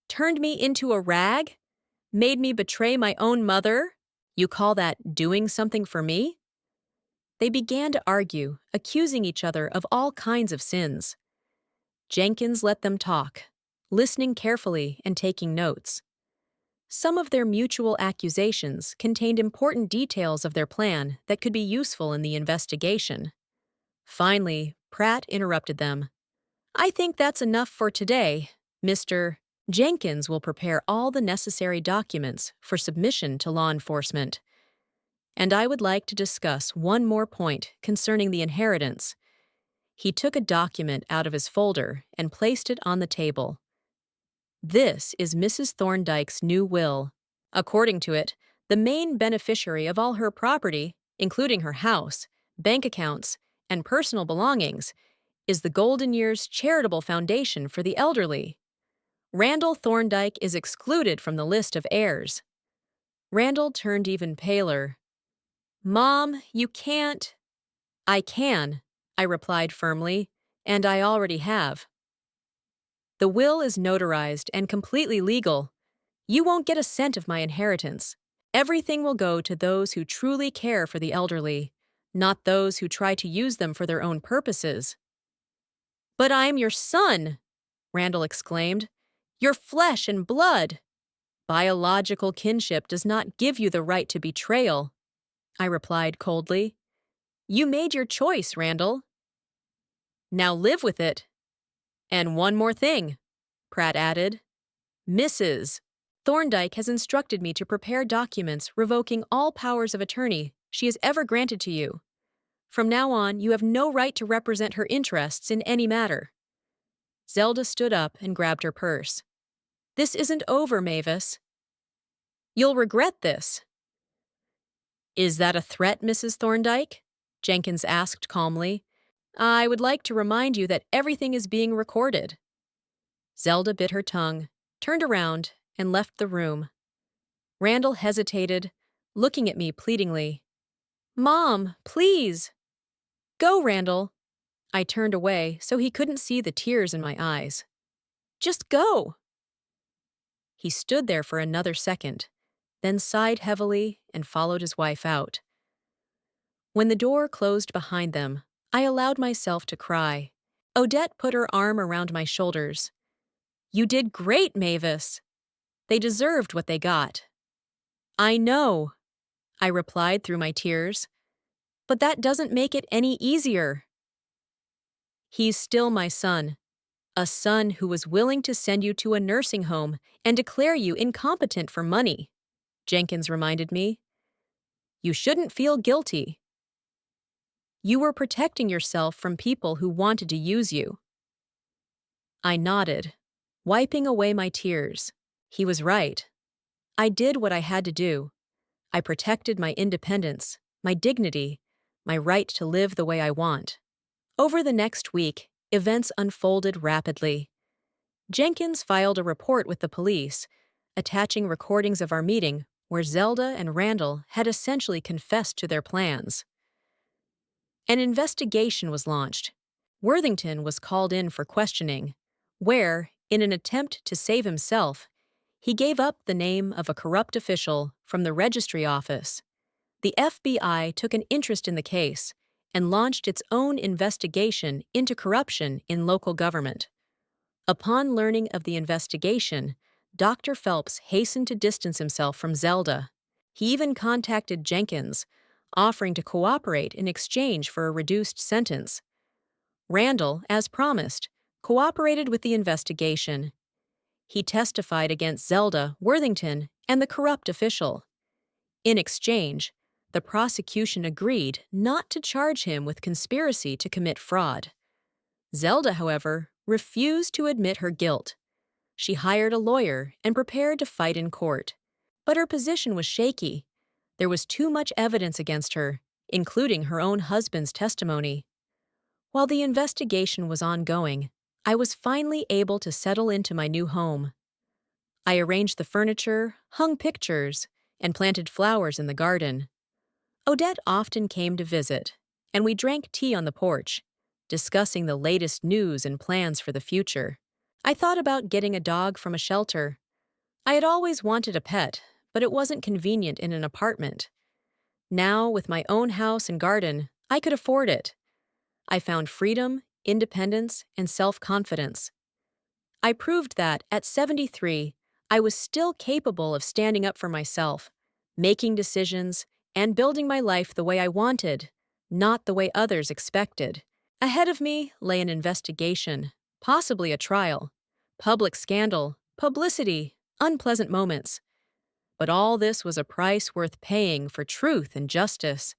Turned me into a rag? Made me betray my own mother? You call that doing something for me? They began to argue, accusing each other of all kinds of sins. Jenkins let them talk, listening carefully and taking notes. Some of their mutual accusations contained important details of their plan that could be useful in the investigation. Finally, Pratt interrupted them. I think that's enough for today, Mr. Jenkins will prepare all the necessary documents for submission to law enforcement. And I would like to discuss one more point concerning the inheritance. He took a document out of his folder and placed it on the table. This is Mrs. Thorndyke's new will. According to it, the main beneficiary of all her property, including her house, bank accounts, and personal belongings, is the Golden Years Charitable Foundation for the Elderly. Randall Thorndyke is excluded from the list of heirs. Randall turned even paler. Mom, you can't. I can, I replied firmly, and I already have. The will is notarized and completely legal. You won't get a cent of my inheritance. Everything will go to those who truly care for the elderly, not those who try to use them for their own purposes. But I'm your son, Randall exclaimed. Your flesh and blood. Biological kinship does not give you the right to betrayal, I replied coldly. You made your choice, Randall. Now live with it. And one more thing, Pratt added. Mrs. Thorndyke has instructed me to prepare documents revoking all powers of attorney she has ever granted to you. From now on, you have no right to represent her interests in any matter. Zelda stood up and grabbed her purse. This isn't over, Mavis. You'll regret this. Is that a threat, Mrs. Thorndyke? Jenkins asked calmly. I would like to remind you that everything is being recorded. Zelda bit her tongue, turned around, and left the room. Randall hesitated, looking at me pleadingly. Mom, please. Go, Randall. I turned away so he couldn't see the tears in my eyes. Just go. He stood there for another second, then sighed heavily and followed his wife out. When the door closed behind them, I allowed myself to cry. Odette put her arm around my shoulders. You did great, Mavis. They deserved what they got. I know, I replied through my tears. But that doesn't make it any easier. He's still my son. A son who was willing to send you to a nursing home and declare you incompetent for money, Jenkins reminded me. You shouldn't feel guilty. You were protecting yourself from people who wanted to use you. I nodded, wiping away my tears. He was right. I did what I had to do. I protected my independence, my dignity, my right to live the way I want. Over the next week, events unfolded rapidly. Jenkins filed a report with the police, attaching recordings of our meeting where Zelda and Randall had essentially confessed to their plans. An investigation was launched. Worthington was called in for questioning, where, in an attempt to save himself, he gave up the name of a corrupt official from the registry office. The FBI took an interest in the case and launched its own investigation into corruption in local government. Upon learning of the investigation, Dr. Phelps hastened to distance himself from Zelda. He even contacted Jenkins, offering to cooperate in exchange for a reduced sentence. Randall, as promised, cooperated with the investigation. He testified against Zelda, Worthington, and the corrupt official. In exchange, the prosecution agreed not to charge him with conspiracy to commit fraud. Zelda, however, refused to admit her guilt. She hired a lawyer and prepared to fight in court. But her position was shaky. There was too much evidence against her, including her own husband's testimony. While the investigation was ongoing, I was finally able to settle into my new home. I arranged the furniture, hung pictures, and planted flowers in the garden. Odette often came to visit, and we drank tea on the porch, discussing the latest news and plans for the future. I thought about getting a dog from a shelter. I had always wanted a pet, but it wasn't convenient in an apartment. Now, with my own house and garden, I could afford it. I found freedom, independence, and self-confidence. I proved that, at 73, I was still capable of standing up for myself, making decisions, and building my life the way I wanted, not the way others expected. Ahead of me lay an investigation, possibly a trial, public scandal, publicity, unpleasant moments. But all this was a price worth paying for truth and justice.